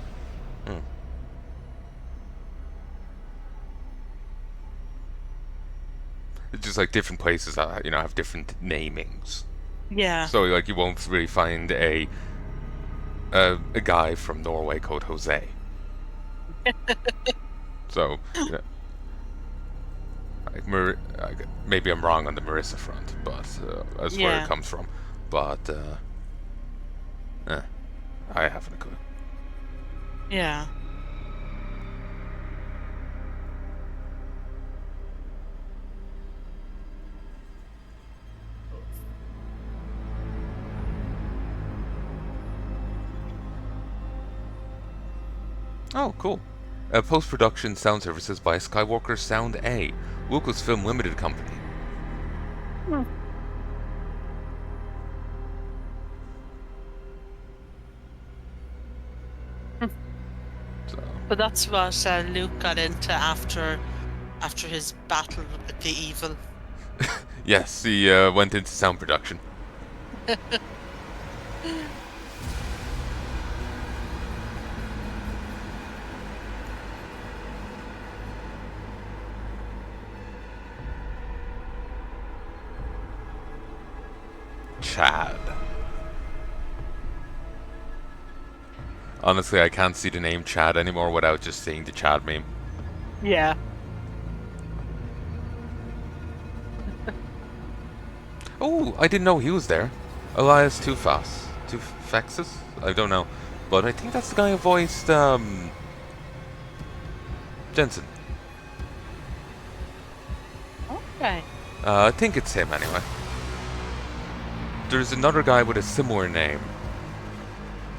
It's just like different places that, have different namings. yeah. So, like, you won't really find a guy from Norway called Jose. So, yeah. Maybe I'm wrong on the Marissa front, but that's where it comes from. But I haven't a clue. Yeah. Oh, cool. Post-production sound services by Skywalker Sound A, Lucasfilm Limited Company. But that's what Luke got into after his battle with the evil. Yes, he went into sound production. Chad. Honestly, I can't see the name Chad anymore without just seeing the Chad meme. Yeah. Oh, I didn't know he was there. Elias Tufexis? I don't know. But I think that's the guy who voiced, Jensen. Okay. I think it's him anyway. There's another guy with a similar name,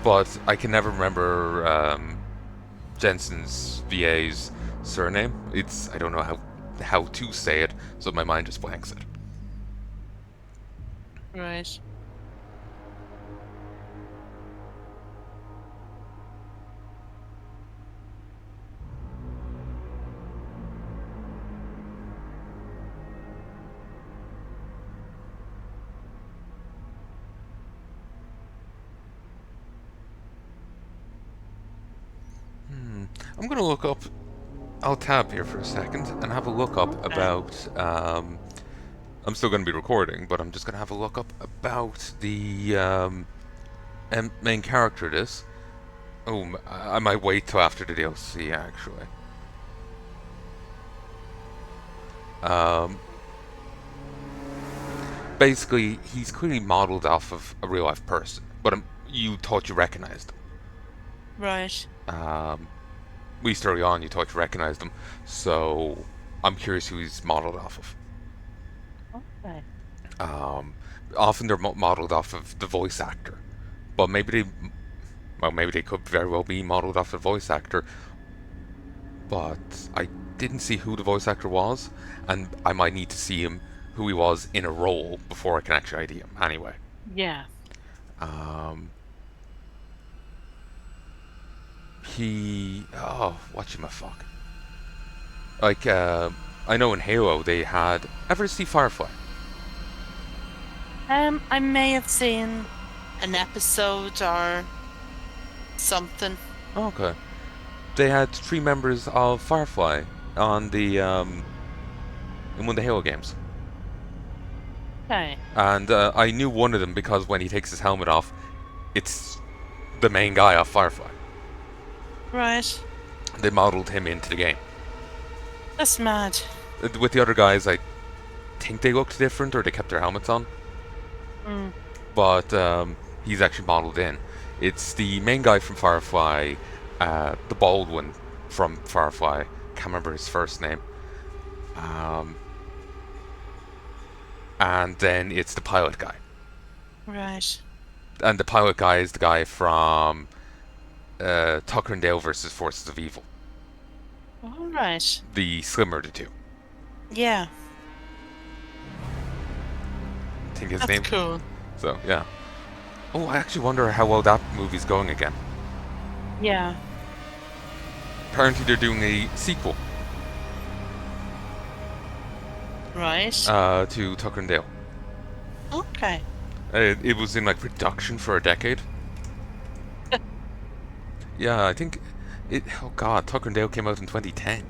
but I can never remember Jensen's VA's surname. I don't know how to say it, so my mind just blanks it. Right. I'm gonna look up. I'll tab here for a second and have a look up about. I'm still gonna be recording, but I'm just gonna have a look up about the main character. This. Oh, I might wait till after the DLC actually. Basically, he's clearly modeled off of a real life person, but you thought you recognized him. Right. At least early on, you thought you recognized him, so I'm curious who he's modeled off of. Okay. Often they're modeled off of the voice actor, but maybe they could very well be modeled off the voice actor. But I didn't see who the voice actor was, and I might need to see who he was in a role before I can actually ID him. Anyway. Yeah. Whatchamacallit. Like, I know in Halo they had. Ever see Firefly? I may have seen an episode or something. Okay. They had 3 members of Firefly on the in one of the Halo games. Okay. And I knew one of them because when he takes his helmet off, it's the main guy off Firefly. Right. They modeled him into the game. That's mad. With the other guys, I think they looked different or they kept their helmets on. But he's actually modeled in. It's the main guy from Firefly, the bald one from Firefly. Can't remember his first name. And then it's the pilot guy. Right. And the pilot guy is the guy from Tucker and Dale versus Forces of Evil. All right. The slimmer of the two. Yeah. I think his That's name. Cool. So yeah. Oh, I actually wonder how well that movie's going again. Yeah. Apparently they're doing a sequel. Right. To Tucker and Dale. Okay. It was in like production for a decade. Yeah, I think it. Oh God, Tucker and Dale came out in 2010.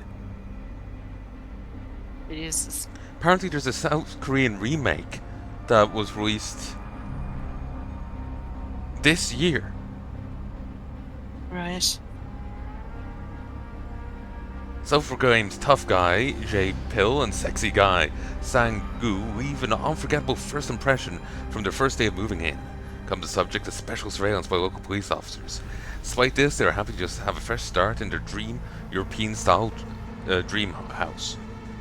Jesus. Apparently, there's a South Korean remake that was released this year. Right. Self-proclaimed tough guy Jay Pill and sexy guy Sang Gu leave an unforgettable first impression from their first day of moving in. Come the subject of special surveillance by local police officers. Despite this, they are happy to just have a fresh start in their dream European-style dream house.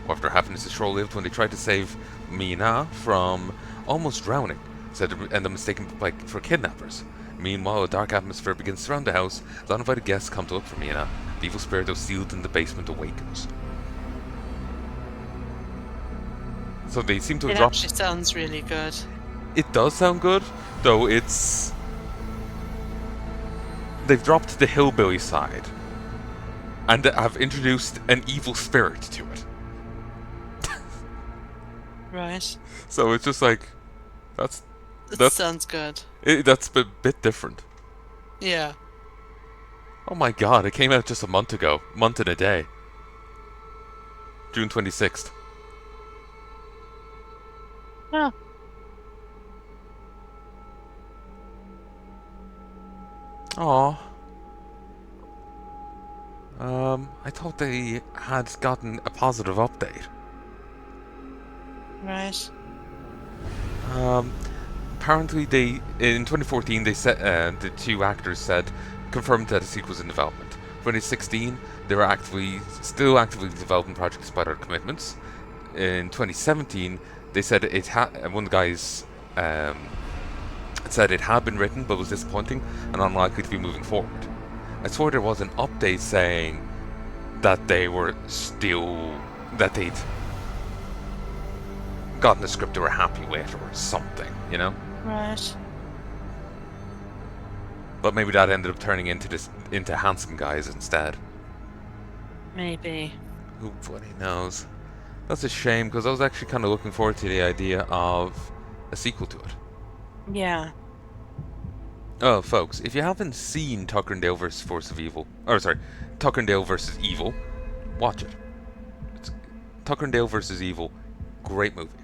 However, their happiness is short-lived when they try to save Mina from almost drowning, said and the mistaken for kidnappers. Meanwhile, a dark atmosphere begins to surround the house as uninvited guests come to look for Mina. The evil spirit that was sealed in the basement awakens. So they seem to have dropped. It actually sounds really good. It does sound good, though it's. They've dropped the hillbilly side and have introduced an evil spirit to it. Right. So it's just like. That sounds good. That's a bit different. Yeah. Oh my god, it came out just a month ago. Month and a day. June 26th. Huh. Aww. I thought they had gotten a positive update. Right. Apparently, in 2014 they said the two actors said confirmed that a sequel was in development. 2016 they were still actively developing projects despite our commitments. In 2017 they said one of the guys said it had been written but was disappointing and unlikely to be moving forward. I swore there was an update saying that they'd gotten the script they were happy with or something, you know? Right. But maybe that ended up turning into handsome guys instead. Maybe. Who bloody knows? That's a shame because I was actually kind of looking forward to the idea of a sequel to it. Yeah. Oh, folks, if you haven't seen Tucker and Dale vs. Tucker and Dale vs. Evil, watch it. It's Tucker and Dale vs. Evil, great movie.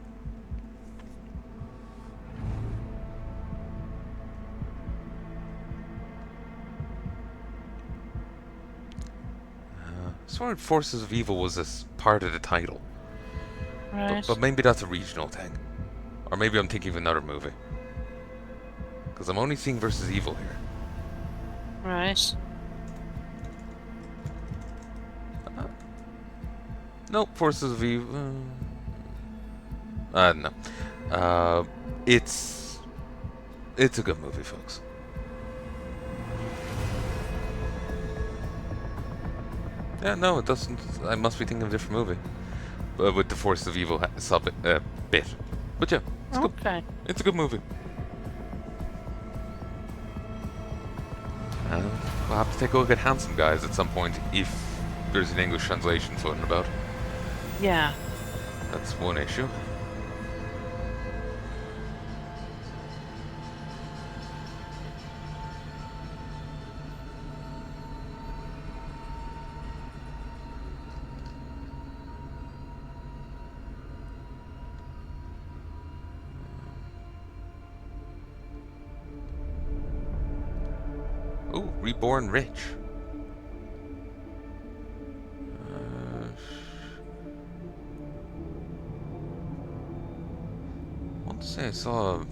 Sword Forces of Evil was part of the title. Right. But maybe that's a regional thing. Or maybe I'm thinking of another movie. Because I'm only seeing Versus Evil here. Right. Nope, Forces of Evil. No. It's a good movie, folks. Yeah, no, it doesn't. I must be thinking of a different movie. With the Forces of Evil bit. But yeah, it's good. Okay. It's a good movie. We'll have to take a look at Handsome Guys at some point if there's an English translation floating about. Yeah. That's one issue. Ooh, Reborn Rich. I want to say I saw a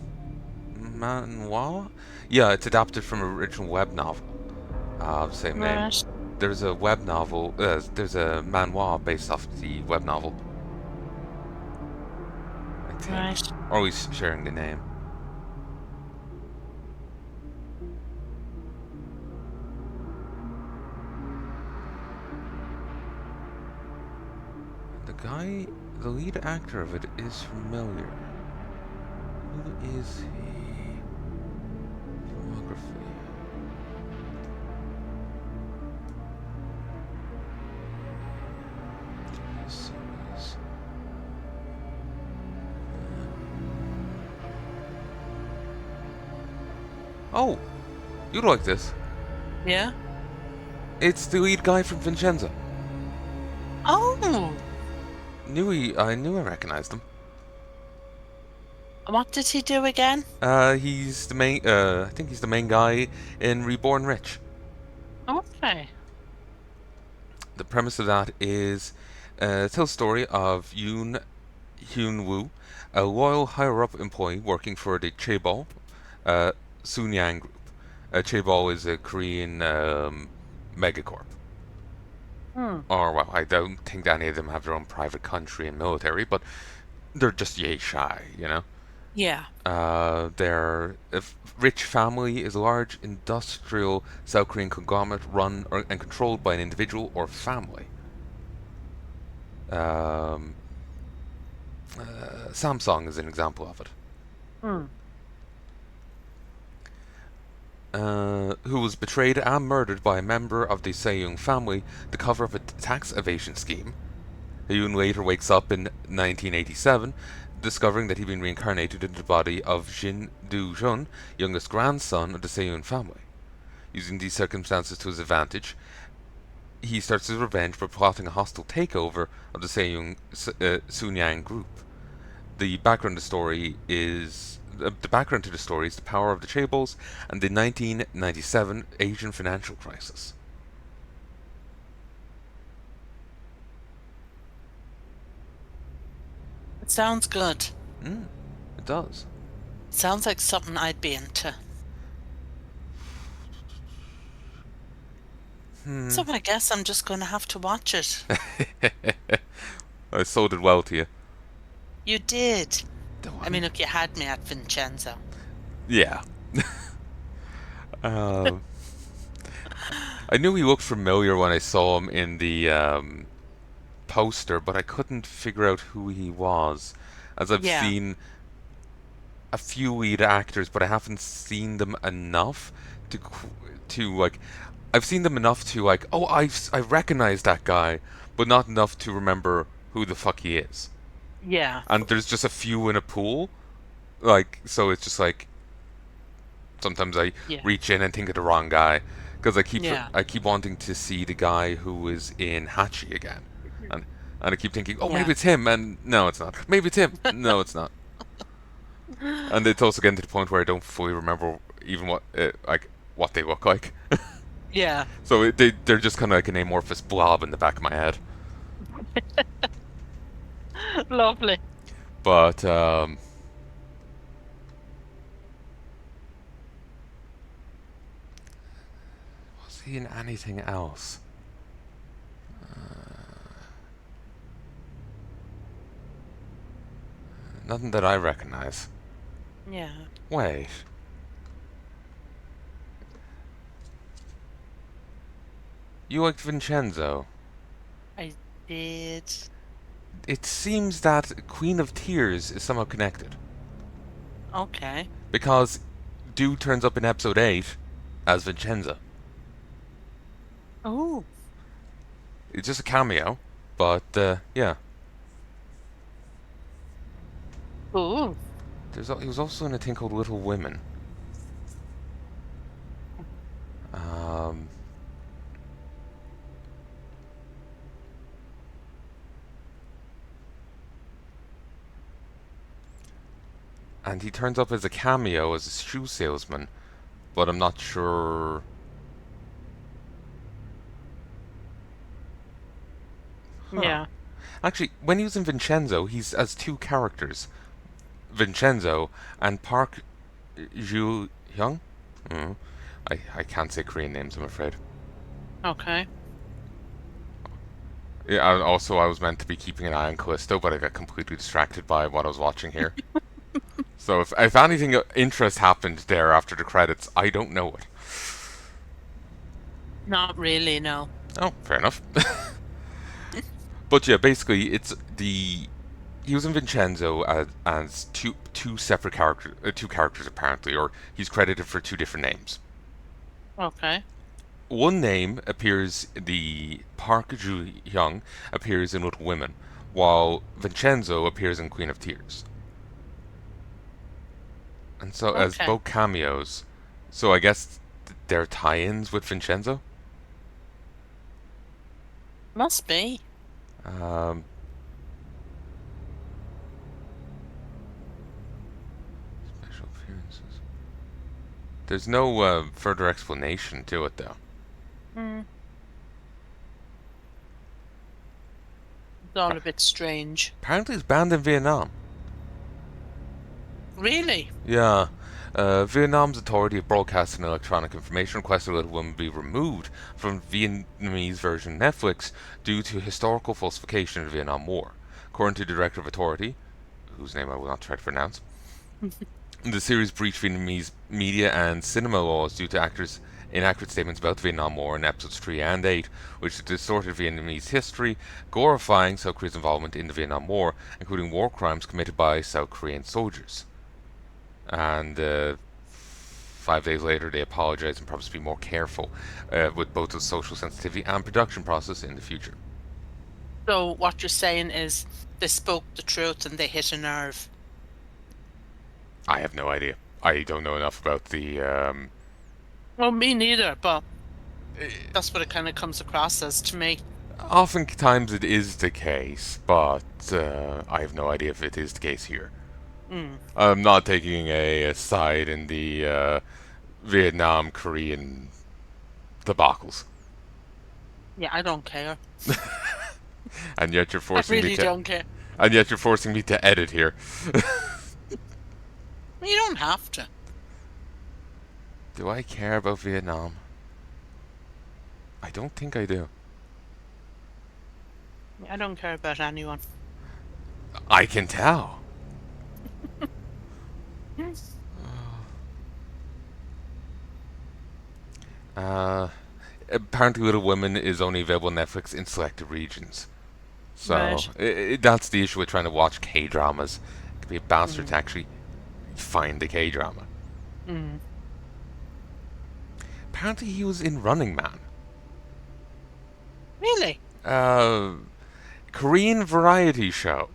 manhwa? Yeah, it's adapted from an original web novel. Same name. There's a web novel, there's a manhwa based off the web novel. I think. Right. Always sharing the name. The lead actor of it is familiar. Who is he? Filmography. Series. Oh, you like this? Yeah. It's the lead guy from Vincenzo. Oh. I knew I recognized him. What did he do again? He's the main. I think he's the main guy in Reborn Rich. Okay. The premise of that is it tells the story of Hyun Woo, a loyal higher-up employee working for the Chaebol Sunyang Group. Chaebol is a Korean megacorp. Or, well, I don't think any of them have their own private country and military, but they're just yay shy, you know? Yeah. Their rich family is a large industrial South Korean conglomerate run and controlled by an individual or family. Samsung is an example of it. Who was betrayed and murdered by a member of the Seung family to cover up a tax evasion scheme. Hyun later wakes up in 1987, discovering that he'd been reincarnated into the body of Jin Do-jun, youngest grandson of the Seung family. Using these circumstances to his advantage, he starts his revenge by plotting a hostile takeover of the Sunyang group. The background to the story is the power of the Chaebols and the 1997 Asian financial crisis. It sounds good. It does. Sounds like something I'd be into. So I guess I'm just going to have to watch it. I sold it well to you. You did. I mean, look, you had me at Vincenzo. Yeah. I knew he looked familiar when I saw him in the poster, but I couldn't figure out who he was. As I've Yeah. seen a few lead actors, but I haven't seen them enough to like. I've seen them enough to like. Oh, I recognize that guy, but not enough to remember who the fuck he is. Yeah. And there's just a few in a pool, like so. It's just like sometimes I Yeah. reach in and think of the wrong guy because Yeah. I keep wanting to see the guy who is in Hachi again, and I keep thinking, oh, Yeah. maybe it's him, and no, it's not. Maybe it's him, no, it's not. And it's also getting to the point where I don't fully remember even what what they look like. Yeah. So they're just kind of like an amorphous blob in the back of my head. Lovely. But was he in anything else? Nothing that I recognize. Yeah. Wait. You liked Vincenzo. I did. It seems that Queen of Tears is somehow connected. Okay. Because dude turns up in episode 8 as Vincenzo. Oh. It's just a cameo, but yeah. Ooh. He was also in a thing called Little Women. And he turns up as a cameo as a shoe salesman, but I'm not sure. Huh. Yeah. Actually, when he was in Vincenzo, he's as two characters, Vincenzo and Park Ju Hyung. I can't say Korean names, I'm afraid. Okay. Yeah. Also, I was meant to be keeping an eye on Callisto, but I got completely distracted by what I was watching here. So if anything of interest happened there after the credits, I don't know it. Not really, no. Oh, fair enough. But yeah, basically, he was in Vincenzo as two separate characters, two characters apparently, or he's credited for two different names. Okay. One name appears, the Park Ju Hyung appears in Little Women, while Vincenzo appears in Queen of Tears. And so as Okay. both cameos, so I guess they're tie-ins with Vincenzo. Must be. Special appearances. There's no further explanation to it, though. It's all a bit strange. Apparently, it's banned in Vietnam. Really? Yeah. Vietnam's Authority of Broadcasting and Electronic Information requested Little Women be removed from Vietnamese version Netflix due to historical falsification of the Vietnam War. According to the Director of Authority, whose name I will not try to pronounce, the series breached Vietnamese media and cinema laws due to actors' inaccurate statements about the Vietnam War in episodes 3 and 8, which distorted Vietnamese history, glorifying South Korea's involvement in the Vietnam War, including war crimes committed by South Korean soldiers. And 5 days later, they apologized and promised to be more careful with both the social sensitivity and production process in the future. So what you're saying is they spoke the truth and they hit a nerve. I have no idea. I don't know enough about the. Well, me neither, but that's what it kind of comes across as to me. Oftentimes it is the case, but I have no idea if it is the case here. I'm not taking a side in the Vietnam-Korean debacles. Yeah, I don't care. And yet you're forcing I really me to. don't care. And yet you're forcing me to edit here. You don't have to. Do I care about Vietnam? I don't think I do. I don't care about anyone. I can tell. Apparently Little Women is only available on Netflix in selected regions. So, Right. that's the issue with trying to watch K-dramas. It can be a bastard to actually find the K-drama. Mm. Apparently he was in Running Man. Really? Korean variety show.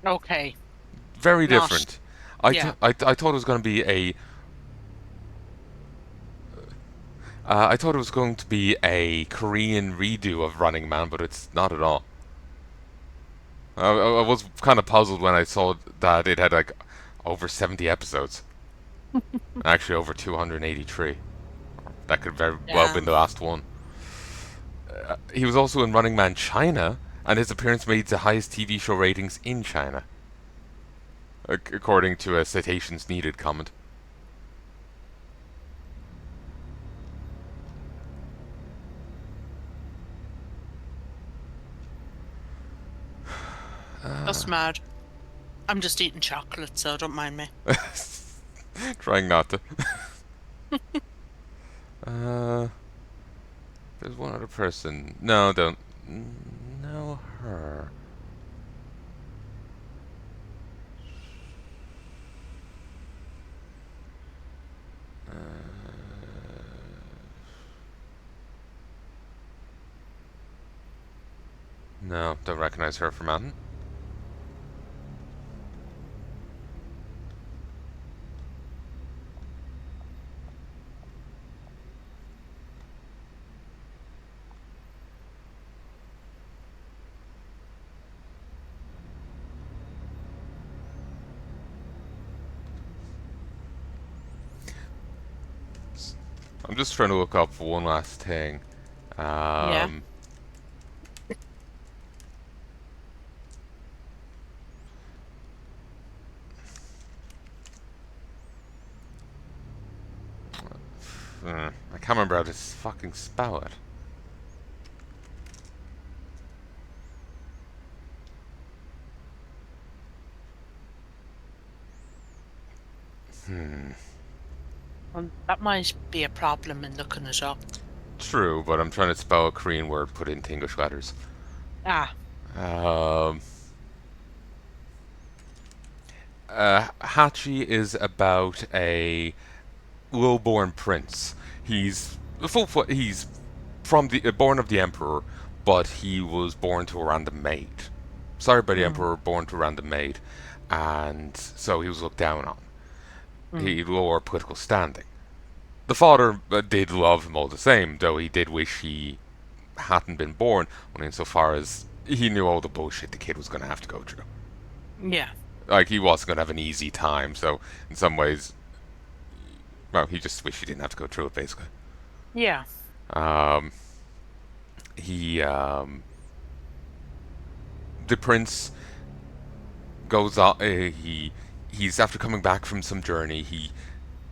Okay. Very Not. different. Yeah. I thought it was going to be I thought it was going to be a Korean redo of Running Man, but it's not at all. I was kind of puzzled when I saw that it had like over 70 episodes. Actually, over 283. That could very well have been the last one. He was also in Running Man China, and his appearance made the highest TV show ratings in China, according to a citations needed comment. That's mad. I'm just eating chocolate, so don't mind me. Trying not to. There's one other person. No, don't. No, her. No, don't recognize her from Mountain. I'm just trying to look up for one last thing. Yeah. I can't remember how to fucking spell it. Well, that might be a problem in looking it up. True, but I'm trying to spell a Korean word put into English letters. Ah. Hachi is about a low-born prince. He's he's from the born of the emperor, but he was born to a random maid. Sorry by the emperor, born to a random maid, and so he was looked down on. He had lower political standing. The father did love him all the same, though he did wish he hadn't been born, only insofar as he knew all the bullshit the kid was going to have to go through. Yeah. Like, he wasn't going to have an easy time, so in some ways, well, he just wished he didn't have to go through it, basically. Yeah. The prince goes on, he's after coming back from some journey,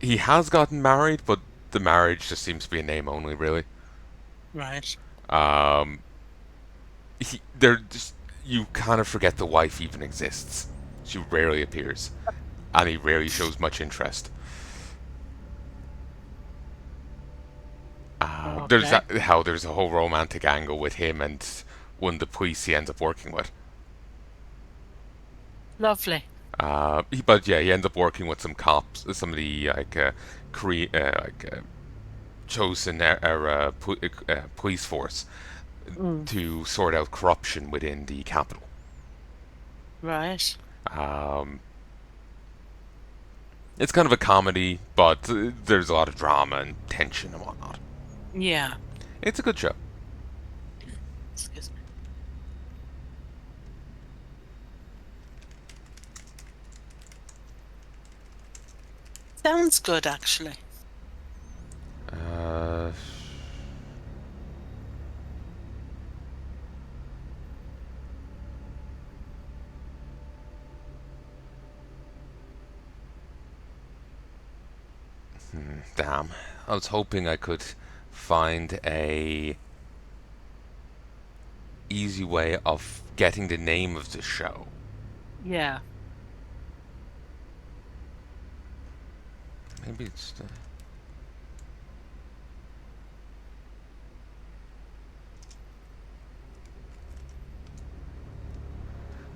he has gotten married, but the marriage just seems to be a name only, really. Right. You kind of forget the wife even exists. She rarely appears, and he rarely shows much interest. There's a whole romantic angle with him and one of the priests he ends up working with. Lovely. But yeah, he ends up working with some cops, some of the chosen era police force to sort out corruption within the capital. Right. It's kind of a comedy, but there's a lot of drama and tension and whatnot. Yeah. It's a good show. Excuse me. Sounds good, actually. Damn. I was hoping I could find a easy way of getting the name of the show. Yeah. Maybe it's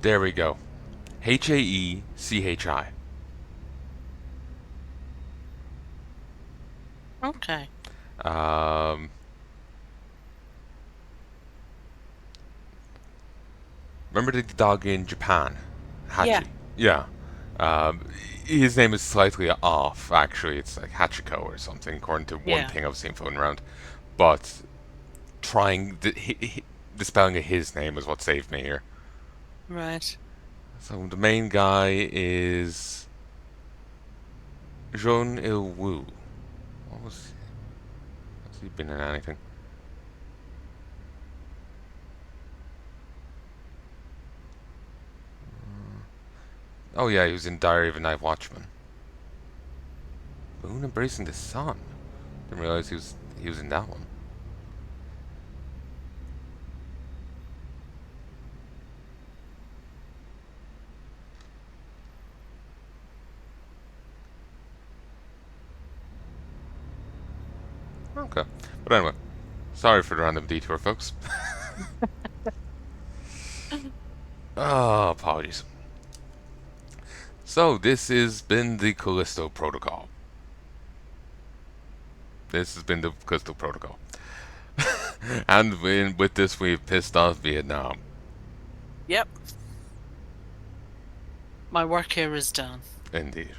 there we go. Hechi. Okay. Remember the dog in Japan? Yeah. Hachi. Yeah. Um, his name is slightly off, actually. It's like Hachiko or something, according to one Yeah. thing I've seen floating around. But trying the spelling of his name is what saved me here. Right. So the main guy is Jean Il Wu. What was has he been in anything? Oh yeah, he was in Diary of a Night Watchman. Moon Embracing the Sun. Didn't realize he was in that one. Okay. But anyway, sorry for the random detour, folks. Oh, apologies. So, this has been the Callisto Protocol. This has been the Callisto Protocol. And with this, we've pissed off Vietnam. Yep. My work here is done. Indeed.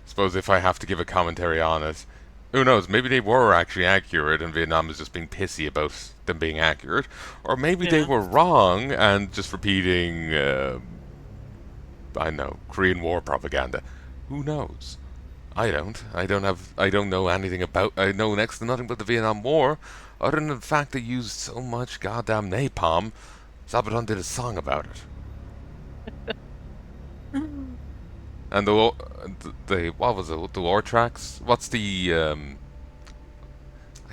Suppose if I have to give a commentary on it, who knows, maybe they were actually accurate and Vietnam is just being pissy about them being accurate. Or maybe they Yeah. were wrong and just repeating, I don't know, Korean War propaganda. Who knows? I don't. I don't know anything about. I know next to nothing about the Vietnam War, other than the fact they used so much goddamn napalm. Sabaton did a song about it. And the what was it? The lore tracks. What's the I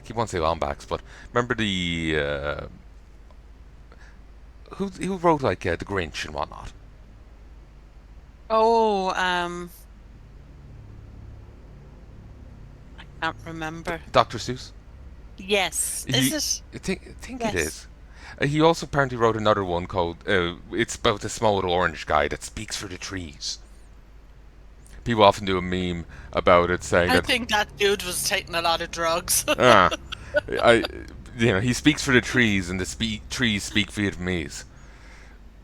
keep wanting to say Lombax, but remember the who wrote like the Grinch and whatnot? Oh, I can't remember. Dr. Seuss. Yes. Is it? I think Yes. it is. He also apparently wrote another one called. It's about the small little orange guy that speaks for the trees. People often do a meme about it, saying I that. think that dude was taking a lot of drugs. Ah, he speaks for the trees, and the trees speak Vietnamese.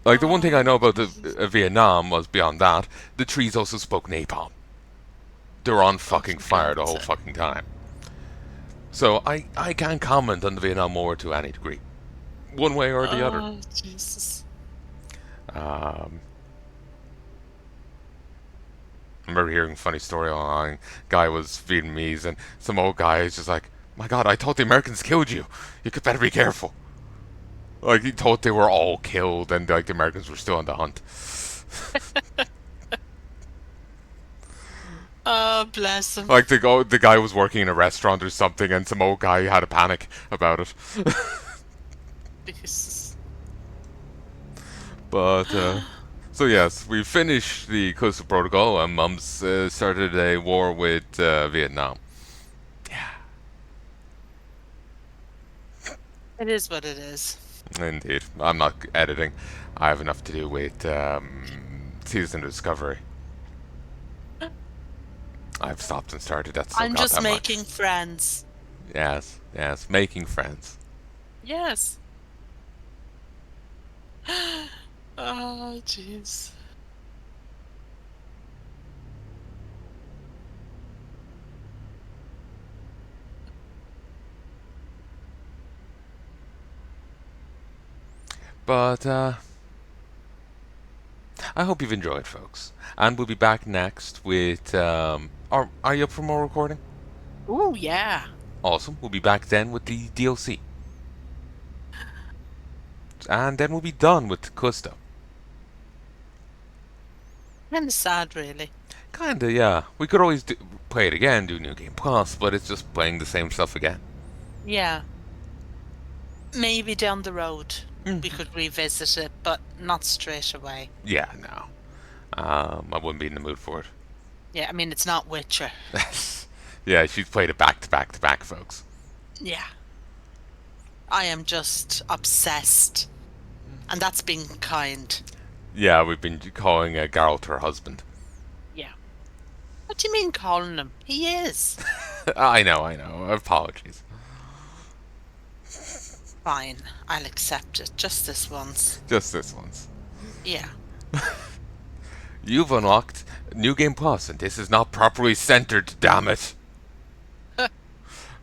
Like the one thing I know about the Vietnam was beyond that, the trees also spoke napalm. They were on fucking fire the whole fucking time. So I can't comment on the Vietnam War to any degree, one way or the other. Oh, Jesus. I remember hearing a funny story online. Guy was Vietnamese, and some old guy is just like, "My God, I thought the Americans killed you. You could better be careful." Like he thought they were all killed, and like the Americans were still on the hunt. Oh, bless him. Like the guy was working in a restaurant or something, and some old guy had a panic about it. Jesus. But so yes, we finished the Callisto Protocol, and Mum's started a war with Vietnam. It is what it is. Indeed, I'm not editing. I have enough to do with season discovery. I've stopped and started. That's so I'm just goddamn making much. friends. Yes, making friends. Yes. Oh, jeez. But I hope you've enjoyed, folks. And we'll be back next with. Are you up for more recording? Ooh, yeah. Awesome. We'll be back then with the DLC. And then we'll be done with Callisto. Kind of sad, really. Kinda, yeah. We could always play it again, do New Game Plus, but it's just playing the same stuff again. Yeah. Maybe down the road we could revisit it, but not straight away. Yeah, no. I wouldn't be in the mood for it. Yeah, I mean, it's not Witcher. Yeah, she's played it back to back to back, folks. Yeah. I am just obsessed. And that's being kind. Yeah, we've been calling Geralt her husband. Yeah. What do you mean calling him? He is. I know. Apologies. Fine. I'll accept it. Just this once. Just this once. Yeah. You've unlocked New Game Plus, and this is not properly centered, damn it.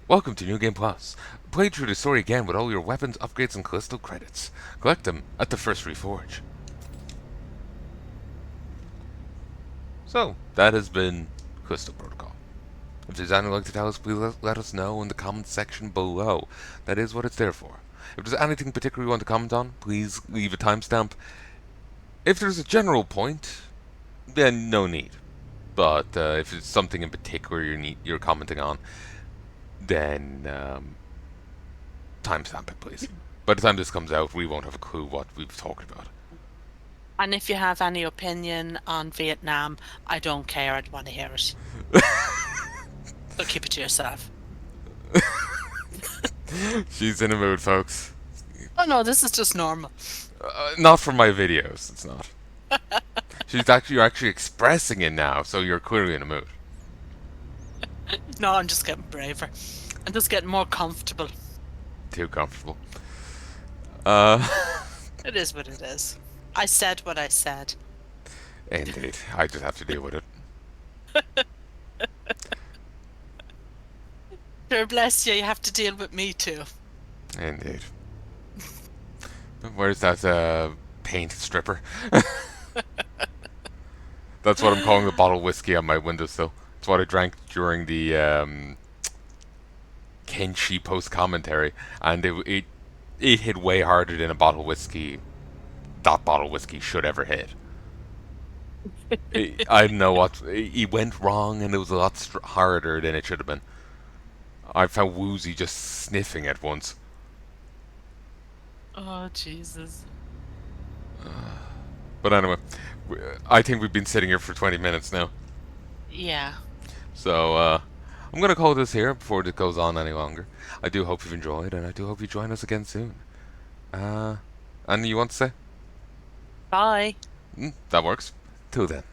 Welcome to New Game Plus. Play through the story again with all your weapons, upgrades, and Callisto credits. Collect them at the first Reforge. So, that has been Callisto Protocol. If there's anything you'd like to tell us, please let us know in the comments section below. That is what it's there for. If there's anything particular you want to comment on, please leave a timestamp. If there's a general point, then no need. But if it's something in particular you're commenting on, then timestamp it, please. By the time this comes out, we won't have a clue what we've talked about. And if you have any opinion on Vietnam, I don't care. I'd want to hear it. So keep it to yourself. She's in a mood, folks. Oh no, this is just normal. Not for my videos, it's not. You're actually expressing it now, so you're clearly in a mood. No, I'm just getting braver. I'm just getting more comfortable. Too comfortable. It is what it is. I said what I said. Indeed. I just have to deal with it. Sure, bless you. You have to deal with me too. Indeed. Where's that paint stripper? That's what I'm calling the bottle of whiskey on my windowsill. It's what I drank during the Kenshi post commentary, and it hit way harder than a bottle of whiskey. That bottle of whiskey should ever hit. I don't know what it went wrong, and it was a lot harder than it should have been. I found woozy just sniffing at once. Oh Jesus. But anyway, I think we've been sitting here for 20 minutes now. Yeah. So, I'm going to call this here before it goes on any longer. I do hope you've enjoyed, and I do hope you join us again soon. And you want to say? Bye. That works. Till then.